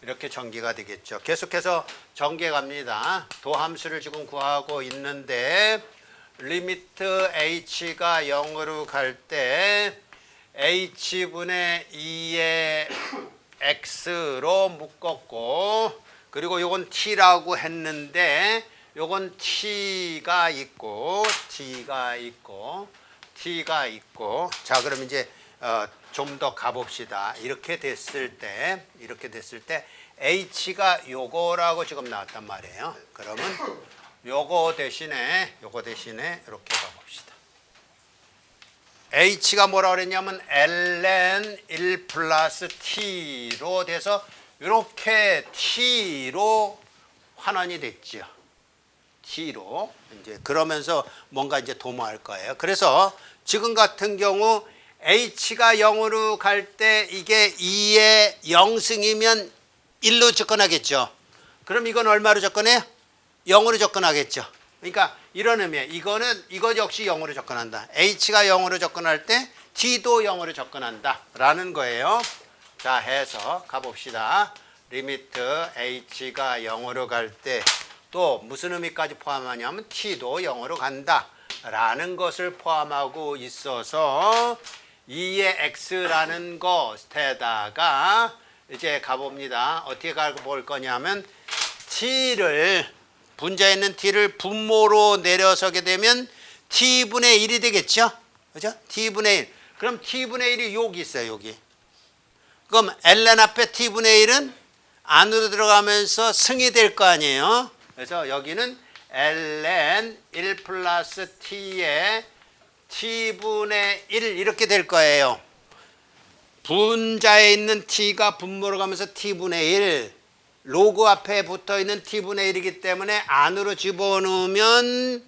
[SPEAKER 1] 이렇게 전개가 되겠죠. 계속해서 전개해 갑니다. 도함수를 지금 구하고 있는데 리미트 h가 0으로 갈 때 h분의 2의 x로 묶었고, 그리고 요건 t라고 했는데 요건 t가 있고 자, 그럼 이제 좀 더 가봅시다. 이렇게 됐을 때 h가 요거라고 지금 나왔단 말이에요. 그러면 요거 대신에 이렇게 가봅시다. h가 뭐라 그랬냐면 ln 1 플러스 t로 돼서 이렇게 t로 환원이 됐죠. t로 이제 그러면서 뭔가 이제 도모할 거예요. 그래서 지금 같은 경우 h가 0으로 갈 때 이게 2의 0승이면 1로 접근하겠죠. 그럼 이건 얼마로 접근해요? 0으로 접근하겠죠. 그러니까 이런 의미예요. 이거 역시 0으로 접근한다. h가 0으로 접근할 때 t도 0으로 접근한다 라는 거예요. 자, 해서 가봅시다. 리미트 h가 0으로 갈 때 또 무슨 의미까지 포함하냐면 t도 0으로 간다 라는 것을 포함하고 있어서 2의 x라는 것에다가 이제 가봅니다. 어떻게 가볼 거냐면 분자에 있는 t를 분모로 내려서게 되면 t분의 1이 되겠죠. 그죠? t분의 1. 그럼 t분의 1이 여기 있어요. 여기. 그럼 ln 앞에 t분의 1은 안으로 들어가면서 승이 될 거 아니에요. 그래서 여기는 ln 1 플러스 t의 t분의 1 이렇게 될 거예요. 분자에 있는 t가 분모로 가면서 t분의 1, 로그 앞에 붙어있는 t분의 1이기 때문에 안으로 집어넣으면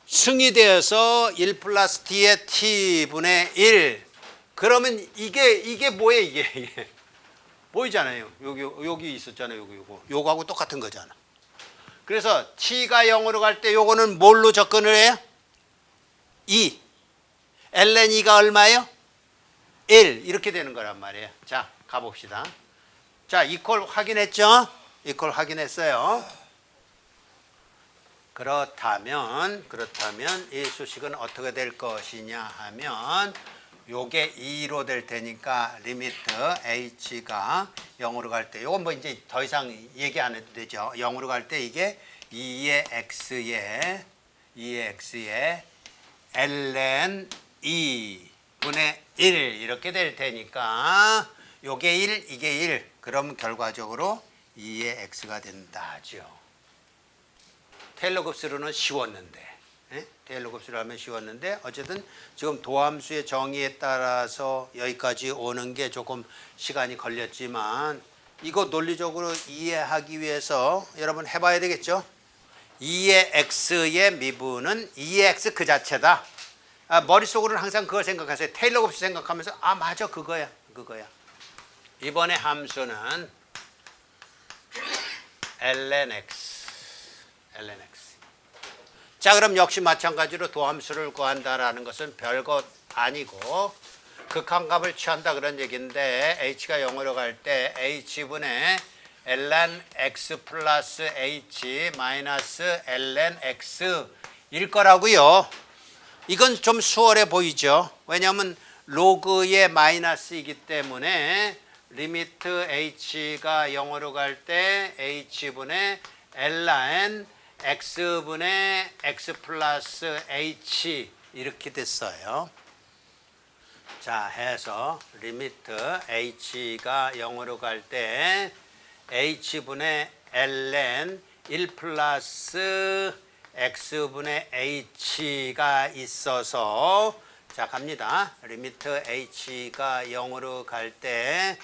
[SPEAKER 1] 승이 되어서 1 플러스 t의 t분의 1, 그러면 이게 뭐예요? 이게 보이잖아요. 여기 있었잖아요. 요거하고 똑같은 거잖아. 그래서 t가 0으로 갈 때 요거는 뭘로 접근을 해요? 2. ln 2가 얼마예요? 1. 이렇게 되는 거란 말이에요. 자, 가봅시다. 자, 이퀄 확인했죠? 이퀄 확인했어요. 그렇다면 이 수식은 어떻게 될 것이냐 하면 요게 2로 될 테니까 리미트 h가 0으로 갈 때 요건 뭐 이제 더 이상 얘기 안 해도 되죠. 0으로 갈 때 이게 2의 x에 ln 2분의 1 이렇게 될 테니까 요게 1 이게 1 그럼 결과적으로 2의 x가 된다죠. 테일러 곱수로는 쉬웠는데 테일러 곱수로 하면 쉬웠는데 어쨌든 지금 도함수의 정의에 따라서 여기까지 오는 게 조금 시간이 걸렸지만 이거 논리적으로 이해하기 위해서 여러분 해봐야 되겠죠. 2의 x의 미분은 2의 x 그 자체다. 머릿속으로는 항상 그걸 생각하세요. 테일러 곱수 생각하면서 맞아 그거야. 이번에 함수는 ln x. 자, 그럼 역시 마찬가지로 도함수를 구한다라는 것은 별것 아니고 극한값을 취한다 그런 얘기인데 h가 0으로 갈 때 h분의 ln x 플러스 h 마이너스 ln x 일 거라고요. 이건 좀 수월해 보이죠. 왜냐하면 로그의 마이너스이기 때문에 리미트 h가 0으로 갈 때 h분의 ln x분의 x 플러스 h 이렇게 됐어요. 자, 해서 리미트 h가 0으로 갈 때 h분의 ln 1 플러스 x분의 h가 있어서 자, 갑니다. 리미트 h가 0으로 갈 때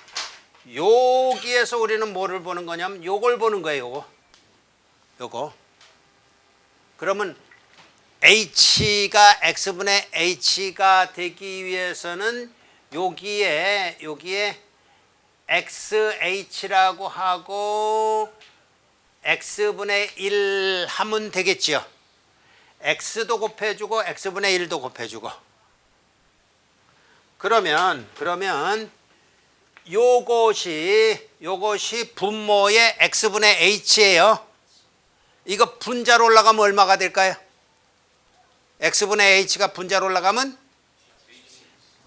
[SPEAKER 1] 여기에서 우리는 뭐를 보는 거냐면 요걸 보는 거예요. 요거. 그러면 h가 x분의 h가 되기 위해서는 여기에 xh라고 하고 x분의 1 하면 되겠죠. x도 곱해주고 x분의 1도 곱해주고 그러면 요것이 분모의 x분의 h예요. 이거 분자로 올라가면 얼마가 될까요? x분의 h가 분자로 올라가면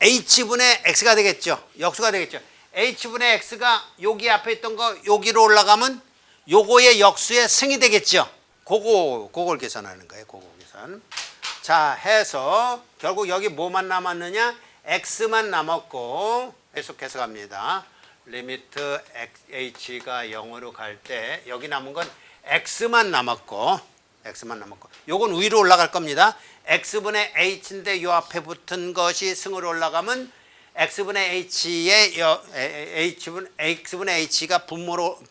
[SPEAKER 1] h분의 x가 되겠죠. 역수가 되겠죠. h분의 x가 여기 앞에 있던 거 여기로 올라가면 요거의 역수의 승이 되겠죠. 그걸 계산하는 거예요. 그거 계산. 자, 해서 결국 여기 뭐만 남았느냐? x만 남았고 계속해서 갑니다. 리미트 h가 0으로 갈 때 여기 남은 건 x만 남았고 요건 위로 올라갈 겁니다. x분의 h인데 요 앞에 붙은 것이 승으로 올라가면 x분의 h가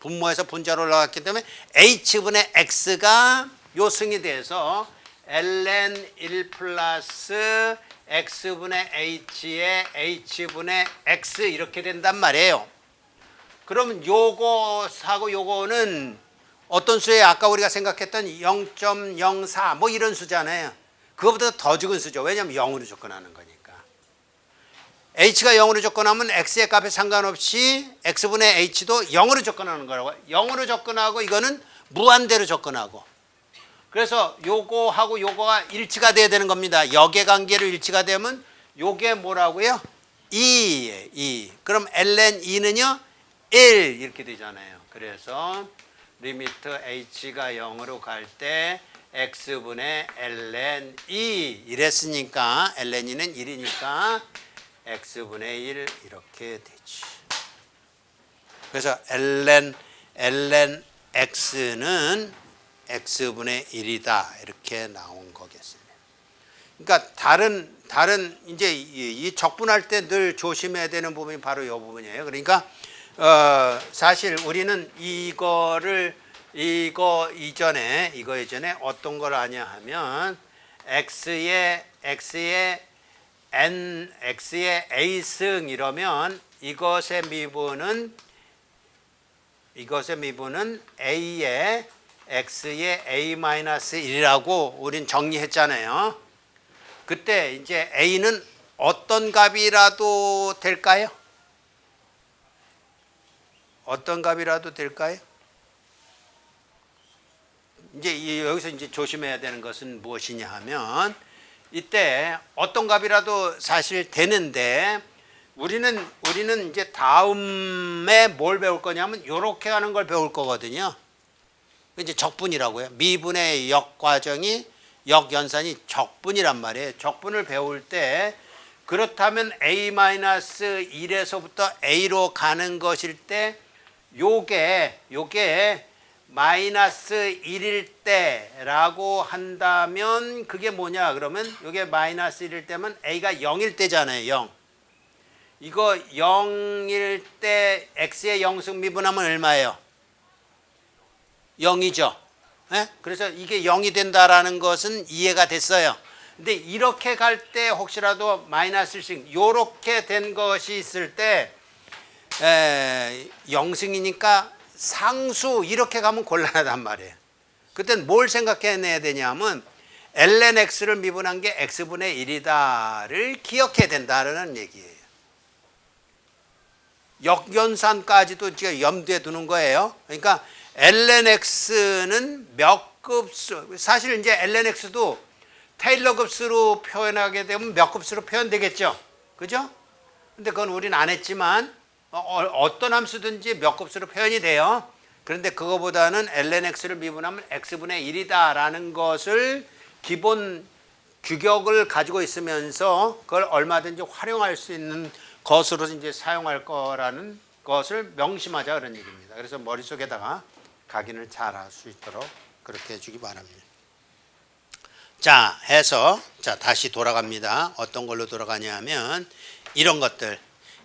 [SPEAKER 1] 분모에서 분자로 올라갔기 때문에 h분의 x가 요 승이 돼서 ln 1 플러스 x분의 h의 h분의 x 이렇게 된단 말이에요. 그러면 요거하고 요거는 어떤 수예요? 아까 우리가 생각했던 0.04 뭐 이런 수잖아요. 그거보다 더 적은 수죠. 왜냐하면 0으로 접근하는 거니까. h가 0으로 접근하면 x의 값에 상관없이 x분의 h도 0으로 접근하는 거라고. 0으로 접근하고 이거는 무한대로 접근하고. 그래서 요거하고 요거가 일치가 돼야 되는 겁니다. 역의관계로 일치가 되면 요게 뭐라고요? 2. 그럼 ln 2는요? 1 이렇게 되잖아요. 그래서 리미트 h가 0으로 갈 때 x분의 ln 2 이랬으니까 ln 2는 1이니까 x분의 1 이렇게 되지. 그래서 ln x는 x분의 1이다 이렇게 나온 거겠습니다. 그러니까 다른 이제 이 적분할 때 늘 조심해야 되는 부분이 바로 이 부분이에요. 그러니까 사실 우리는 이거 이전에 어떤 걸 하냐 하면 x의 nx의 a승 이러면 이것의 미분은 a의 x의 a-1이라고 우린 정리했잖아요. 그때 이제 a는 어떤 값이라도 될까요? 어떤 값이라도 될까요? 이제 여기서 이제 조심해야 되는 것은 무엇이냐 하면 이때 어떤 값이라도 사실 되는데 우리는 이제 다음에 뭘 배울 거냐면 이렇게 하는 걸 배울 거거든요. 이제 적분이라고요. 미분의 역과정이 역연산이 적분이란 말이에요. 적분을 배울 때 그렇다면 a-1에서부터 a로 가는 것일 때 요게 -1일 때라고 한다면 그게 뭐냐 그러면 요게 -1일 때면 a가 0일 때잖아요. 0. 이거 0일 때 x의 영승 미분하면 얼마예요? 0이죠. 네? 그래서 이게 0이 된다라는 것은 이해가 됐어요. 근데 이렇게 갈 때 혹시라도 마이너스씩 요렇게 된 것이 있을 때 영승이니까 상수 이렇게 가면 곤란하단 말이에요. 그땐 뭘 생각해내야 되냐면 ln x를 미분한 게 x분의 1이다를 기억해야 된다는 얘기예요. 역연산까지도 지금 염두에 두는 거예요. 그러니까 ln x는 몇 급수, 사실 이제 ln x도 테일러 급수로 표현하게 되면 몇 급수로 표현되겠죠. 그죠? 근데 그건 우리는 안 했지만 어떤 함수든지 몇 곱수로 표현이 돼요. 그런데 그거보다는 ln x를 미분하면 x분의 1이다라는 것을 기본 규격을 가지고 있으면서 그걸 얼마든지 활용할 수 있는 것으로 이제 사용할 거라는 것을 명심하자 그런 얘기입니다. 그래서 머릿속에다가 각인을 잘 할 수 있도록 그렇게 해주기 바랍니다. 자, 해서 자 다시 돌아갑니다. 어떤 걸로 돌아가냐면 이런 것들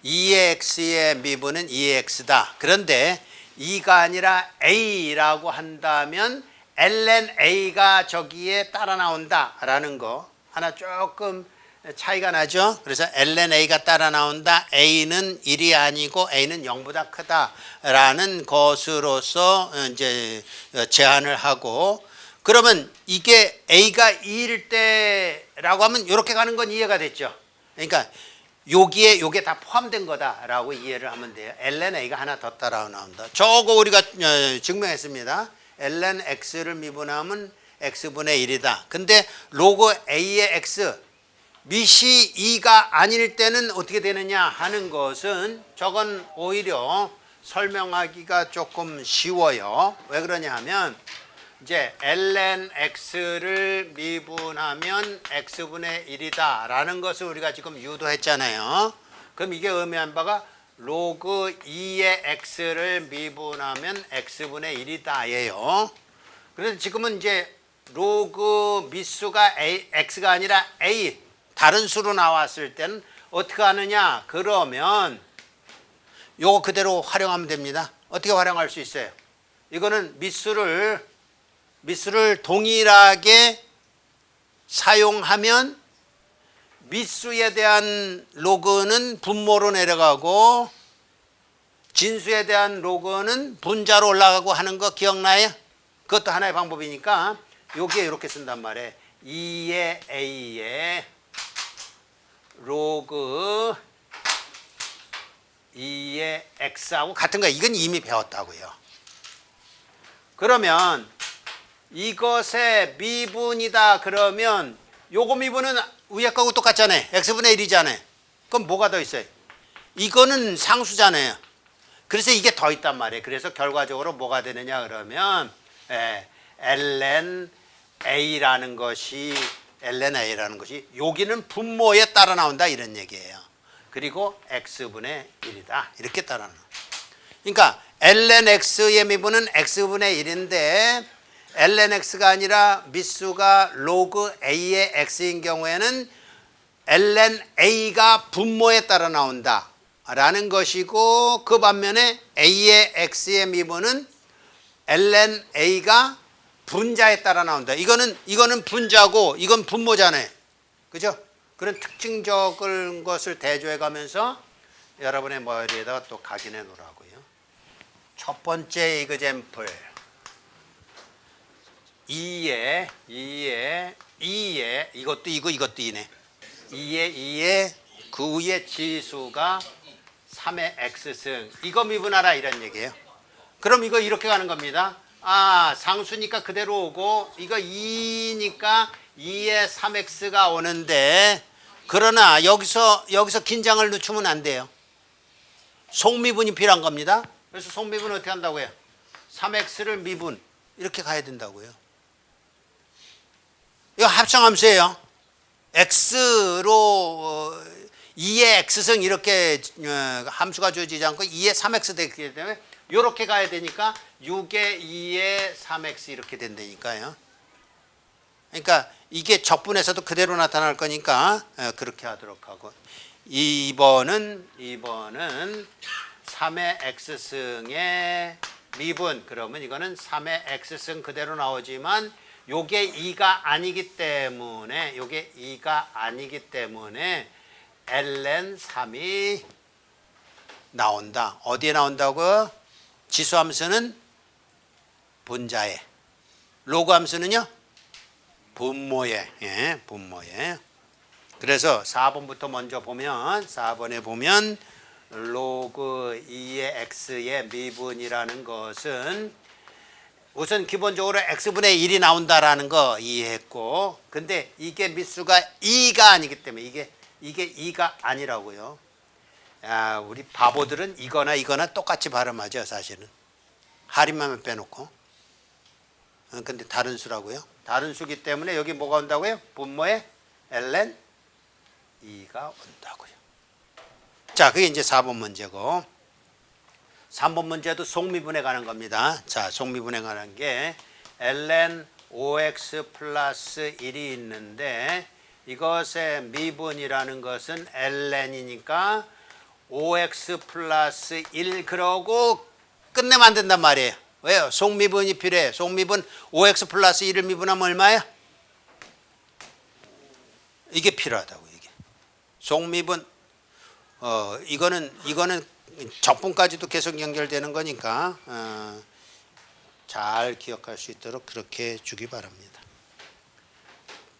[SPEAKER 1] 2의 x의 미분은 2의 x다. 그런데 2가 아니라 a라고 한다면 ln a가 저기에 따라 나온다라는 거 하나 조금 차이가 나죠. 그래서 ln a가 따라 나온다. a는 1이 아니고 a는 0보다 크다라는 것으로서 이제 제한을 하고 그러면 이게 a가 2일 때라고 하면 이렇게 가는 건 이해가 됐죠. 그러니까 요게 다 포함된 거다라고 이해를 하면 돼요. ln a가 하나 더 따라 나온다. 저거 우리가 증명했습니다. ln x를 미분하면 x분의 1이다. 근데 로그 a의 x 밑이 2가 아닐 때는 어떻게 되느냐 하는 것은 저건 오히려 설명하기가 조금 쉬워요. 왜 그러냐 하면 이제 ln x를 미분하면 x분의 1이다 라는 것을 우리가 지금 유도했잖아요. 그럼 이게 의미한 바가 로그 2의 x를 미분하면 x분의 1이다 예요. 그래서 지금은 이제 로그 밑수가 x가 아니라 a 다른 수로 나왔을 때는 어떻게 하느냐 그러면 요거 그대로 활용하면 됩니다. 어떻게 활용할 수 있어요? 이거는 밑수를 동일하게 사용하면 밑수에 대한 로그는 분모로 내려가고 진수에 대한 로그는 분자로 올라가고 하는 거 기억나요? 그것도 하나의 방법이니까 여기에 이렇게 쓴단 말이에요. 2의 a의 로그 2의 x하고 같은 거 이건 이미 배웠다고요. 그러면 이것의 미분이다 그러면 요거 미분은 위에 거하고 똑같잖아요. x분의 1이잖아요. 그럼 뭐가 더 있어요? 이거는 상수잖아요. 그래서 이게 더 있단 말이에요. 그래서 결과적으로 뭐가 되느냐 그러면 ln a라는 것이 여기는 분모에 따라 나온다 이런 얘기예요. 그리고 x분의 1이다 이렇게 따라 나온다. 그러니까 ln x의 미분은 x분의 1인데 ln x가 아니라 밑수가 로그 a의 x인 경우에는 ln a가 분모에 따라 나온다 라는 것이고 그 반면에 a의 x의 미분은 ln a가 분자에 따라 나온다. 이거는 분자고 이건 분모잖아요. 그죠? 그런 특징적인 것을 대조해 가면서 여러분의 머리에다가 또 각인해 놓으라고요. 첫 번째 이그젬플 2에 이것도 이것도 2네. 2에 그 위에 지수가 3의 x승. 이거 미분하라 이런 얘기예요. 그럼 이거 이렇게 가는 겁니다. 상수니까 그대로 오고 이거 2니까 2에 3x가 오는데, 그러나 여기서 긴장을 늦추면 안 돼요. 속미분이 필요한 겁니다. 그래서 속미분 어떻게 한다고 해요? 3x를 미분 이렇게 가야 된다고요. 이거 합성함수예요. x로 2의 x승 이렇게 함수가 주어지지 않고 2의 3x 되기 때문에 이렇게 가야 되니까 6의 2의 3x 이렇게 된다니까요. 그러니까 이게 적분에서도 그대로 나타날 거니까 그렇게 하도록 하고, 2번은 3의 x승의 미분. 그러면 이거는 3의 x승 그대로 나오지만 요게 2가 아니기 때문에 ln 3이 나온다. 어디에 나온다고요? 지수함수는 분자에, 로그함수는요 분모에. 분모에. 그래서 4번부터 먼저 보면, 4번에 보면 로그 2의 x의 미분이라는 것은 우선 기본적으로 x분의 1이 나온다라는 거 이해했고, 근데 이게 밑수가 2가 아니기 때문에 이게 2가 아니라고요. 우리 바보들은 이거나 똑같이 발음하죠. 사실은 할인만 빼놓고. 근데 다른 수라고요. 다른 수기 때문에 여기 뭐가 온다고요? 분모에 ln 2가 온다고요. 자, 그게 이제 4번 문제고, 3번 문제도 속미분에 관한 겁니다. 자, 속미분에 관한 게 ln 5x 플러스 1이 있는데, 이것의 미분이라는 것은 ln이니까 5x 플러스 1 그러고 끝내면 안 된단 말이에요. 왜요? 속미분이 필요해. 속미분 5x 플러스 1을 미분하면 얼마야? 이게 필요하다고. 이게 속미분. 이거는 적분까지도 계속 연결되는 거니까 잘 기억할 수 있도록 그렇게 주기 바랍니다.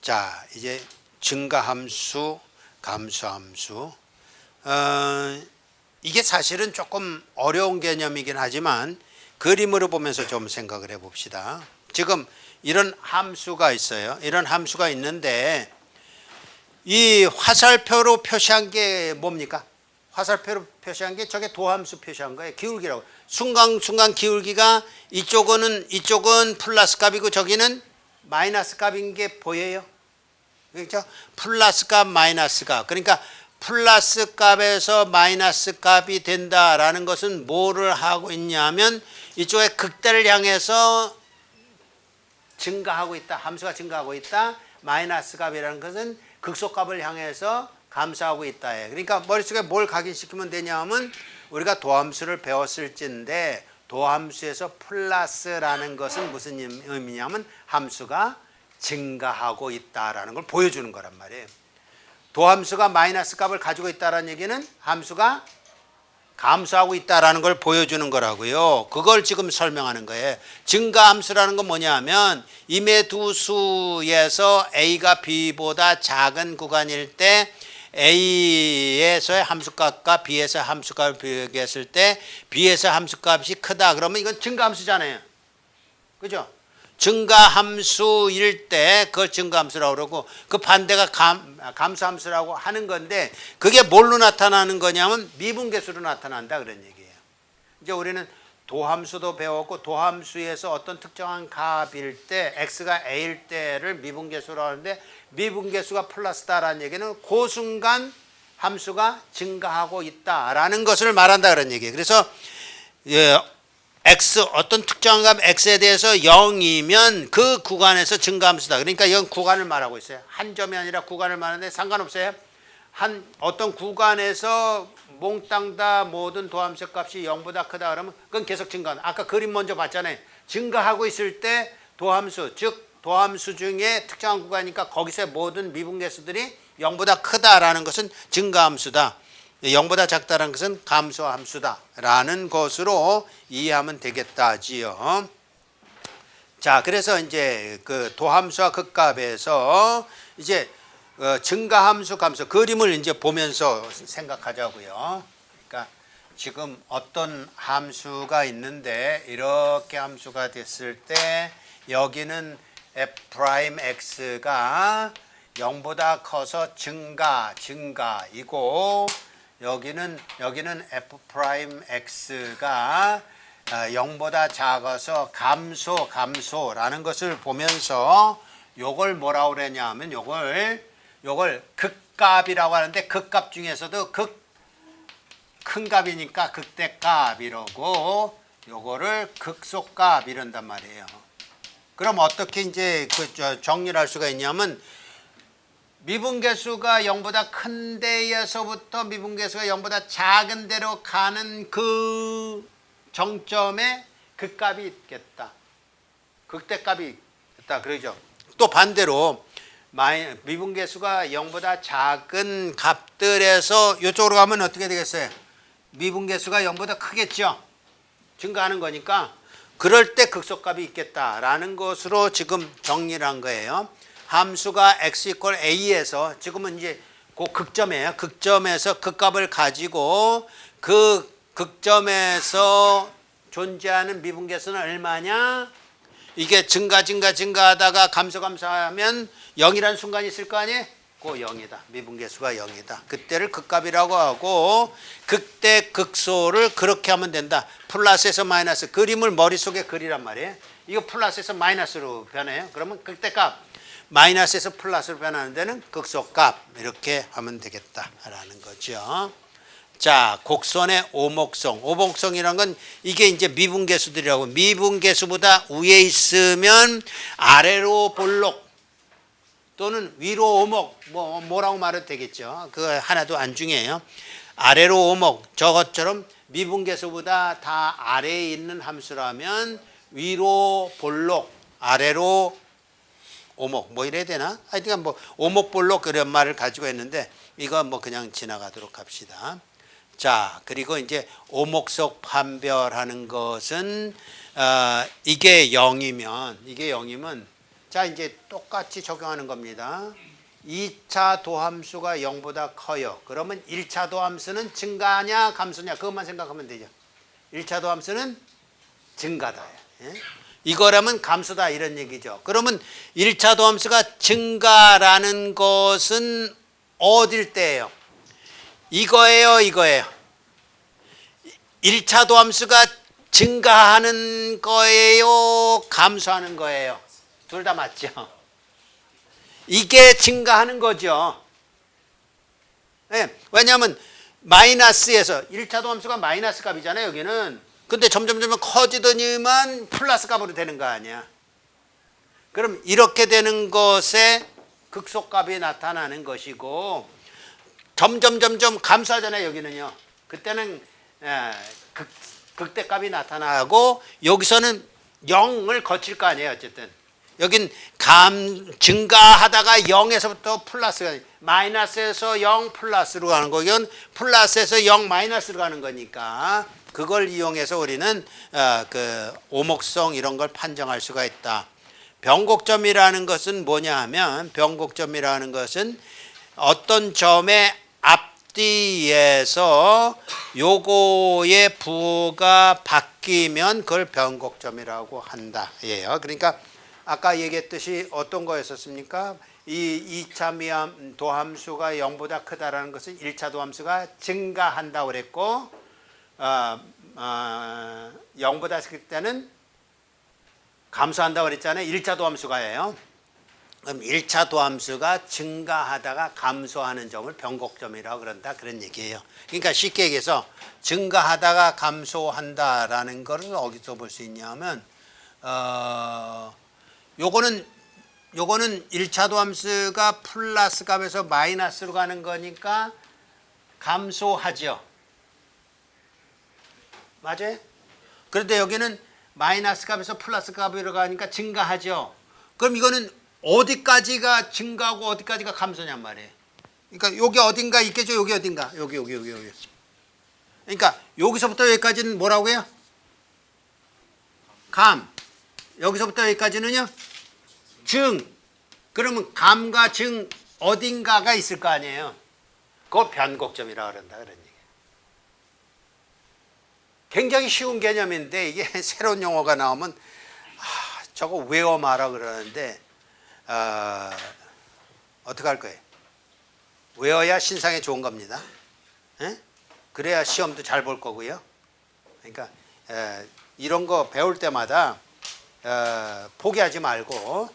[SPEAKER 1] 자, 이제 증가함수, 감소함수. 이게 사실은 조금 어려운 개념이긴 하지만 그림으로 보면서 좀 생각을 해봅시다. 지금 이런 함수가 있어요. 이런 함수가 있는데 이 화살표로 표시한 게 뭡니까? 화살표로 표시한 게 저게 도함수 표시한 거예요. 기울기라고. 순간 기울기가 이쪽은 플러스 값이고 저기는 마이너스 값인 게 보여요. 그렇죠? 플러스 값, 마이너스 값. 그러니까 플러스 값에서 마이너스 값이 된다라는 것은 뭐를 하고 있냐면 이쪽에 극대를 향해서 증가하고 있다. 함수가 증가하고 있다. 마이너스 값이라는 것은 극소값을 향해서 감소하고 있다. 그러니까 머릿속에 뭘 각인시키면 되냐면 우리가 도함수를 배웠을진데 도함수에서 플러스라는 것은 무슨 의미냐면 함수가 증가하고 있다라는 걸 보여주는 거란 말이에요. 도함수가 마이너스 값을 가지고 있다는 얘기는 함수가 감소하고 있다라는 걸 보여주는 거라고요. 그걸 지금 설명하는 거예요. 증가함수라는 건 뭐냐면 임의 두 수에서 A가 B보다 작은 구간일 때 A에서의 함수값과 B에서의 함수값을 비교했을 때 B에서의 함수값이 크다. 그러면 이건 증가함수잖아요. 그죠? 증가함수일 때 그걸 증가함수라고 그러고 그 반대가 감소함수라고 하는 건데 그게 뭘로 나타나는 거냐면 미분계수로 나타난다 그런 얘기예요. 이제 우리는 도함수도 배웠고 도함수에서 어떤 특정한 값일 때 x가 a일 때를 미분계수로 하는데 미분계수가 플러스다라는 얘기는 그 순간 함수가 증가하고 있다라는 것을 말한다 그런 얘기예요. 그래서 x 어떤 특정한 값 x에 대해서 0이면 그 구간에서 증가함수다. 그러니까 이건 구간을 말하고 있어요. 한 점이 아니라 구간을 말하는데 상관없어요. 한 어떤 구간에서 몽땅 다 모든 도함수 값이 0보다 크다 그러면 그건 계속 증가한다. 아까 그림 먼저 봤잖아요. 증가하고 있을 때 도함수 즉 도함수 중에 특정한 구간이니까 거기서의 모든 미분계수들이 0보다 크다라는 것은 증가함수다. 0보다 작다라는 것은 감소함수다. 라는 것으로 이해하면 되겠다지요. 자, 그래서 이제 그 도함수와 극값에서 이제 증가함수, 감소 그림을 이제 보면서 생각하자고요. 그러니까 지금 어떤 함수가 있는데 이렇게 함수가 됐을 때 여기는 f'x가 0보다 커서 증가이고 여기는 f'x가 0보다 작아서 감소라는 것을 보면서 요걸 뭐라고 그러냐 하면 요걸 극값이라고 하는데 극값 중에서도 큰 값이니까 극대값 이러고 요거를 극소값 이런단 말이에요. 그럼 어떻게 이제 정리를 할 수가 있냐면 미분계수가 0보다 큰 데에서부터 미분계수가 0보다 작은 데로 가는 그 정점에 극값이 있겠다. 극대값이 있다. 그러죠. 또 반대로 미분계수가 0보다 작은 값들에서 이쪽으로 가면 어떻게 되겠어요? 미분계수가 0보다 크겠죠. 증가하는 거니까 그럴 때 극소값이 있겠다라는 것으로 지금 정리를 한 거예요. 함수가 x = a에서 지금은 이제 그 극점이에요. 극점에서 극값을 가지고 그 극점에서 존재하는 미분계수는 얼마냐? 이게 증가하다가 감소하면 0이라는 순간이 있을 거 아니에요? 그 0이다. 미분계수가 0이다. 그때를 극값이라고 하고 극대 극소를 그렇게 하면 된다. 플러스에서 마이너스. 그림을 머릿속에 그리란 말이에요. 이거 플러스에서 마이너스로 변해요. 그러면 극대값. 마이너스에서 플러스로 변하는 데는 극소값. 이렇게 하면 되겠다라는 거죠. 자, 곡선의 오목성. 오목성이란 건 이게 이제 미분계수들이라고. 미분계수보다 위에 있으면 아래로 볼록 또는 위로 오목 뭐라고 말해도 되겠죠. 그거 하나도 안 중요해요. 아래로 오목 저것처럼 미분계수보다 다 아래에 있는 함수라면 위로 볼록 아래로 오목 뭐 이래야 되나? 하여튼 뭐 오목볼록 그런 말을 가지고 있는데 이거 뭐 그냥 지나가도록 합시다. 자, 그리고 이제 오목석 판별하는 것은 이게 0이면 자 이제 똑같이 적용하는 겁니다. 2차 도함수가 0보다 커요. 그러면 1차 도함수는 증가냐 감소냐 그것만 생각하면 되죠. 1차 도함수는 증가다. 예? 이거라면 감소다 이런 얘기죠. 그러면 1차 도함수가 증가라는 것은 어딜 때예요? 이거예요. 1차 도함수가 증가하는 거예요? 감소하는 거예요? 둘 다 맞죠? 이게 증가하는 거죠. 네, 왜냐하면 마이너스에서 1차 도함수가 마이너스 값이잖아요. 여기는. 근데 점점 커지더니만 플러스 값으로 되는 거 아니야. 그럼 이렇게 되는 것에 극소값이 나타나는 것이고 점점 감소하잖아요. 여기는요. 그때는 극대값이 나타나고 여기서는 0을 거칠 거 아니에요. 어쨌든 여긴 증가하다가 0에서부터 플러스가 마이너스에서 0 플러스로 가는 거 이건 플러스에서 0 마이너스로 가는 거니까 그걸 이용해서 우리는 그 오목성 이런 걸 판정할 수가 있다. 변곡점이라는 것은 뭐냐 하면 변곡점이라는 것은 어떤 점의 앞뒤에서 요거의 부가 바뀌면 그걸 변곡점이라고 한다. 예요. 그러니까 아까 얘기했듯이 어떤 거였었습니까? 이 2차 도함수가 0보다 크다라는 것은 1차 도함수가 증가한다고 그랬고 0보다 클 때는 감소한다고 그랬잖아요. 1차 도함수가예요. 그럼 1차 도함수가 증가하다가 감소하는 점을 변곡점이라고 그런다 그런 얘기예요. 그러니까 쉽게 얘기해서 증가하다가 감소한다라는 것을 어디서 볼 수 있냐면 요거는 1차 도함수가 플러스 값에서 마이너스로 가는 거니까 감소하죠. 맞아요? 그런데 여기는 마이너스 값에서 플러스 값으로 가니까 증가하죠. 그럼 이거는 어디까지가 증가하고 어디까지가 감소냔 말이에요. 그러니까 여기 어딘가 있겠죠. 여기 어딘가. 여기. 그러니까 여기서부터 여기까지는 뭐라고요? 감. 여기서부터 여기까지는요? 증. 그러면 감과 증 어딘가가 있을 거 아니에요. 그걸 변곡점이라고 그런다 그런 얘기예요. 굉장히 쉬운 개념인데 이게 새로운 용어가 나오면 저거 외워 말아 그러는데 어떻게 할 거예요? 외워야 신상에 좋은 겁니다. 에? 그래야 시험도 잘 볼 거고요. 그러니까 이런 거 배울 때마다 포기하지 말고,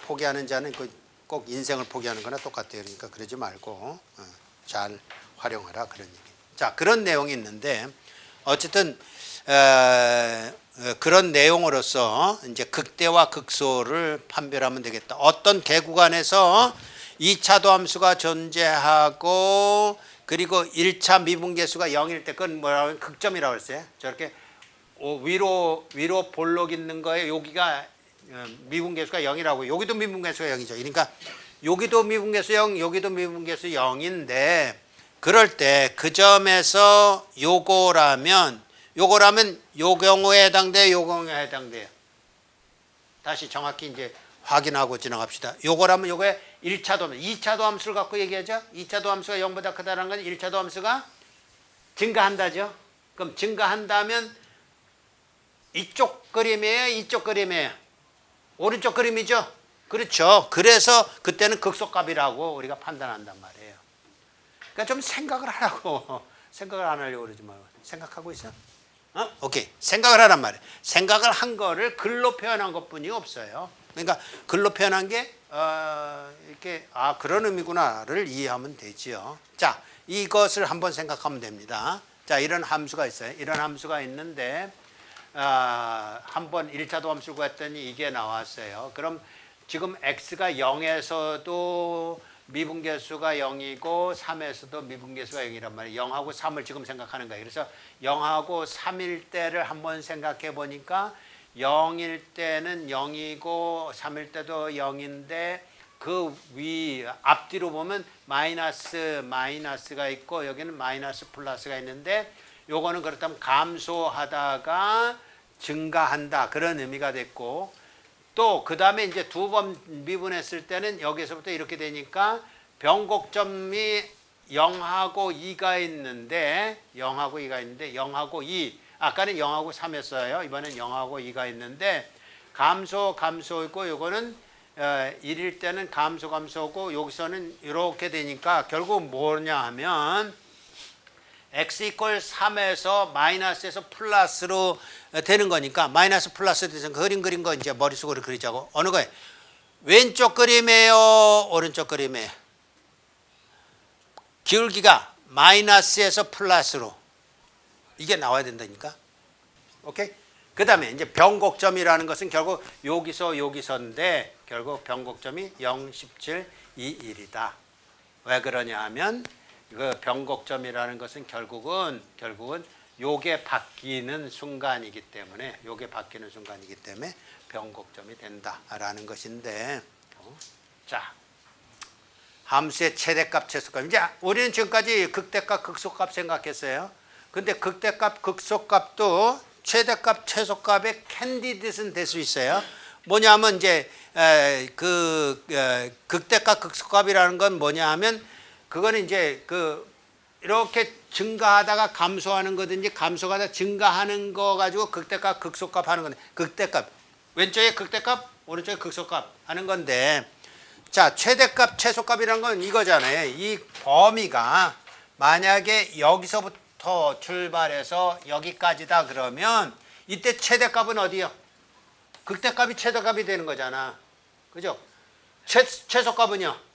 [SPEAKER 1] 포기하는 자는 꼭 인생을 포기하는 거나 똑같아요. 그러니까 그러지 말고 잘 활용하라 그런 얘기. 자, 그런 내용이 있는데 어쨌든 그런 내용으로서 이제 극대와 극소를 판별하면 되겠다. 어떤 개구간에서 2차 도함수가 존재하고 그리고 1차 미분계수가 0일 때 그건 뭐라고 하면 극점이라고 했어요. 저렇게 위로 볼록 있는 거에 여기가 미분계수가 0이라고. 여기도 미분계수가 0이죠. 그러니까 여기도 미분계수 0, 여기도 미분계수 0인데 그럴 때 그 점에서 요거라면 요 경우에 해당돼요. 요 경우에 해당돼요. 다시 정확히 이제 확인하고 지나갑시다. 요거라면 요거에 1차 도함수, 2차 도함수를 갖고 얘기하죠. 2차 도함수가 0보다 크다는 건 1차 도함수가 증가한다죠. 그럼 증가한다면 이쪽 그림이에요, 이쪽 그림이에요? 오른쪽 그림이죠. 그렇죠. 그래서 그때는 극소값이라고 우리가 판단한단 말이에요. 그러니까 좀 생각을 하라고. 생각을 안 하려고 그러지 말고. 생각하고 있어? 오케이. 생각을 하란 말이에요. 생각을 한 거를 글로 표현한 것뿐이 없어요. 그러니까 글로 표현한 게 이렇게 그런 의미구나를 이해하면 되지요. 자, 이것을 한번 생각하면 됩니다. 자, 이런 함수가 있어요. 이런 함수가 있는데 한번 1차 도함수를 구했더니 이게 나왔어요. 그럼 지금 x가 0에서도 미분계수가 0이고 3에서도 미분계수가 0이란 말이에요. 0하고 3을 지금 생각하는 거예요. 그래서 0하고 3일 때를 한번 생각해 보니까 0일 때는 0이고 3일 때도 0인데 그 위 앞뒤로 보면 마이너스가 있고 여기는 마이너스 플러스가 있는데 요거는 그렇다면 감소하다가 증가한다 그런 의미가 됐고 또 그 다음에 이제 두 번 미분했을 때는 여기서부터 이렇게 되니까 변곡점이 0하고 2가 있는데 0하고 2 아까는 0하고 3이었어요. 이번엔 0하고 2가 있는데 감소 있고 요거는 1일 때는 감소고 여기서는 이렇게 되니까 결국 뭐냐 하면 x 이퀄 3에서 마이너스에서 플러스로 되는 거니까 마이너스 플러스 돼서 그린 거 이제 머릿속으로 그리자고. 어느 거예요? 왼쪽 그림이에요? 오른쪽 그림이에요? 기울기가 마이너스에서 플러스로 이게 나와야 된다니까. 오케이? 그 다음에 이제 변곡점이라는 것은 결국 여기서인데 결국 변곡점이 0, 17, 2, 1이다. 왜 그러냐 하면 그 변곡점이라는 것은 결국은 요게 바뀌는 순간이기 때문에 변곡점이 된다라는 것인데 자 함수의 최대값 최소값 이제 우리는 지금까지 극대값 극소값 생각했어요. 근데 극대값 극소값도 최대값 최소값의 캔디드는 될 수 있어요. 뭐냐면 이제 극대값 극소값이라는 건 뭐냐 하면 그거는 이제 이렇게 증가하다가 감소하는 거든지 감소하다 증가하는 거 가지고 극대값 극소값 하는 건데 극대값 왼쪽에 극대값 오른쪽에 극소값 하는 건데 자 최대값 최소값이라는 건 이거잖아요. 이 범위가 만약에 여기서부터 출발해서 여기까지다 그러면 이때 최대값은 어디요? 극대값이 최대값이 되는 거잖아. 그죠? 최소값은요?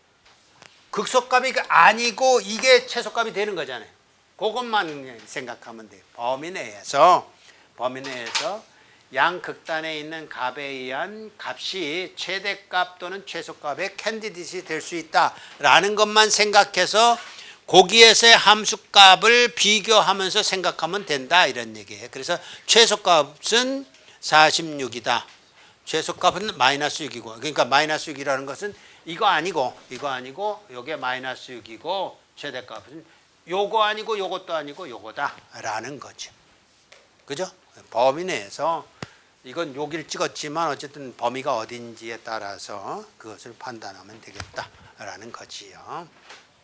[SPEAKER 1] 극소값이 아니고 이게 최소값이 되는 거잖아요. 그것만 생각하면 돼요. 범위 내에서 양극단에 있는 값에 의한 값이 최대값 또는 최소값의 캔디디시 될 수 있다라는 것만 생각해서 거기에서의 함수값을 비교하면서 생각하면 된다 이런 얘기예요. 그래서 최소값은 46이다. 최소값은 마이너스 6이고 그러니까 마이너스 6이라는 것은 이거 아니고 요게 마이너스 6이고 최대값은 요거 아니고 요것도 아니고 요거다라는 거죠. 그죠? 범위 내에서 이건 여기를 찍었지만 어쨌든 범위가 어딘지에 따라서 그것을 판단하면 되겠다라는 거지요.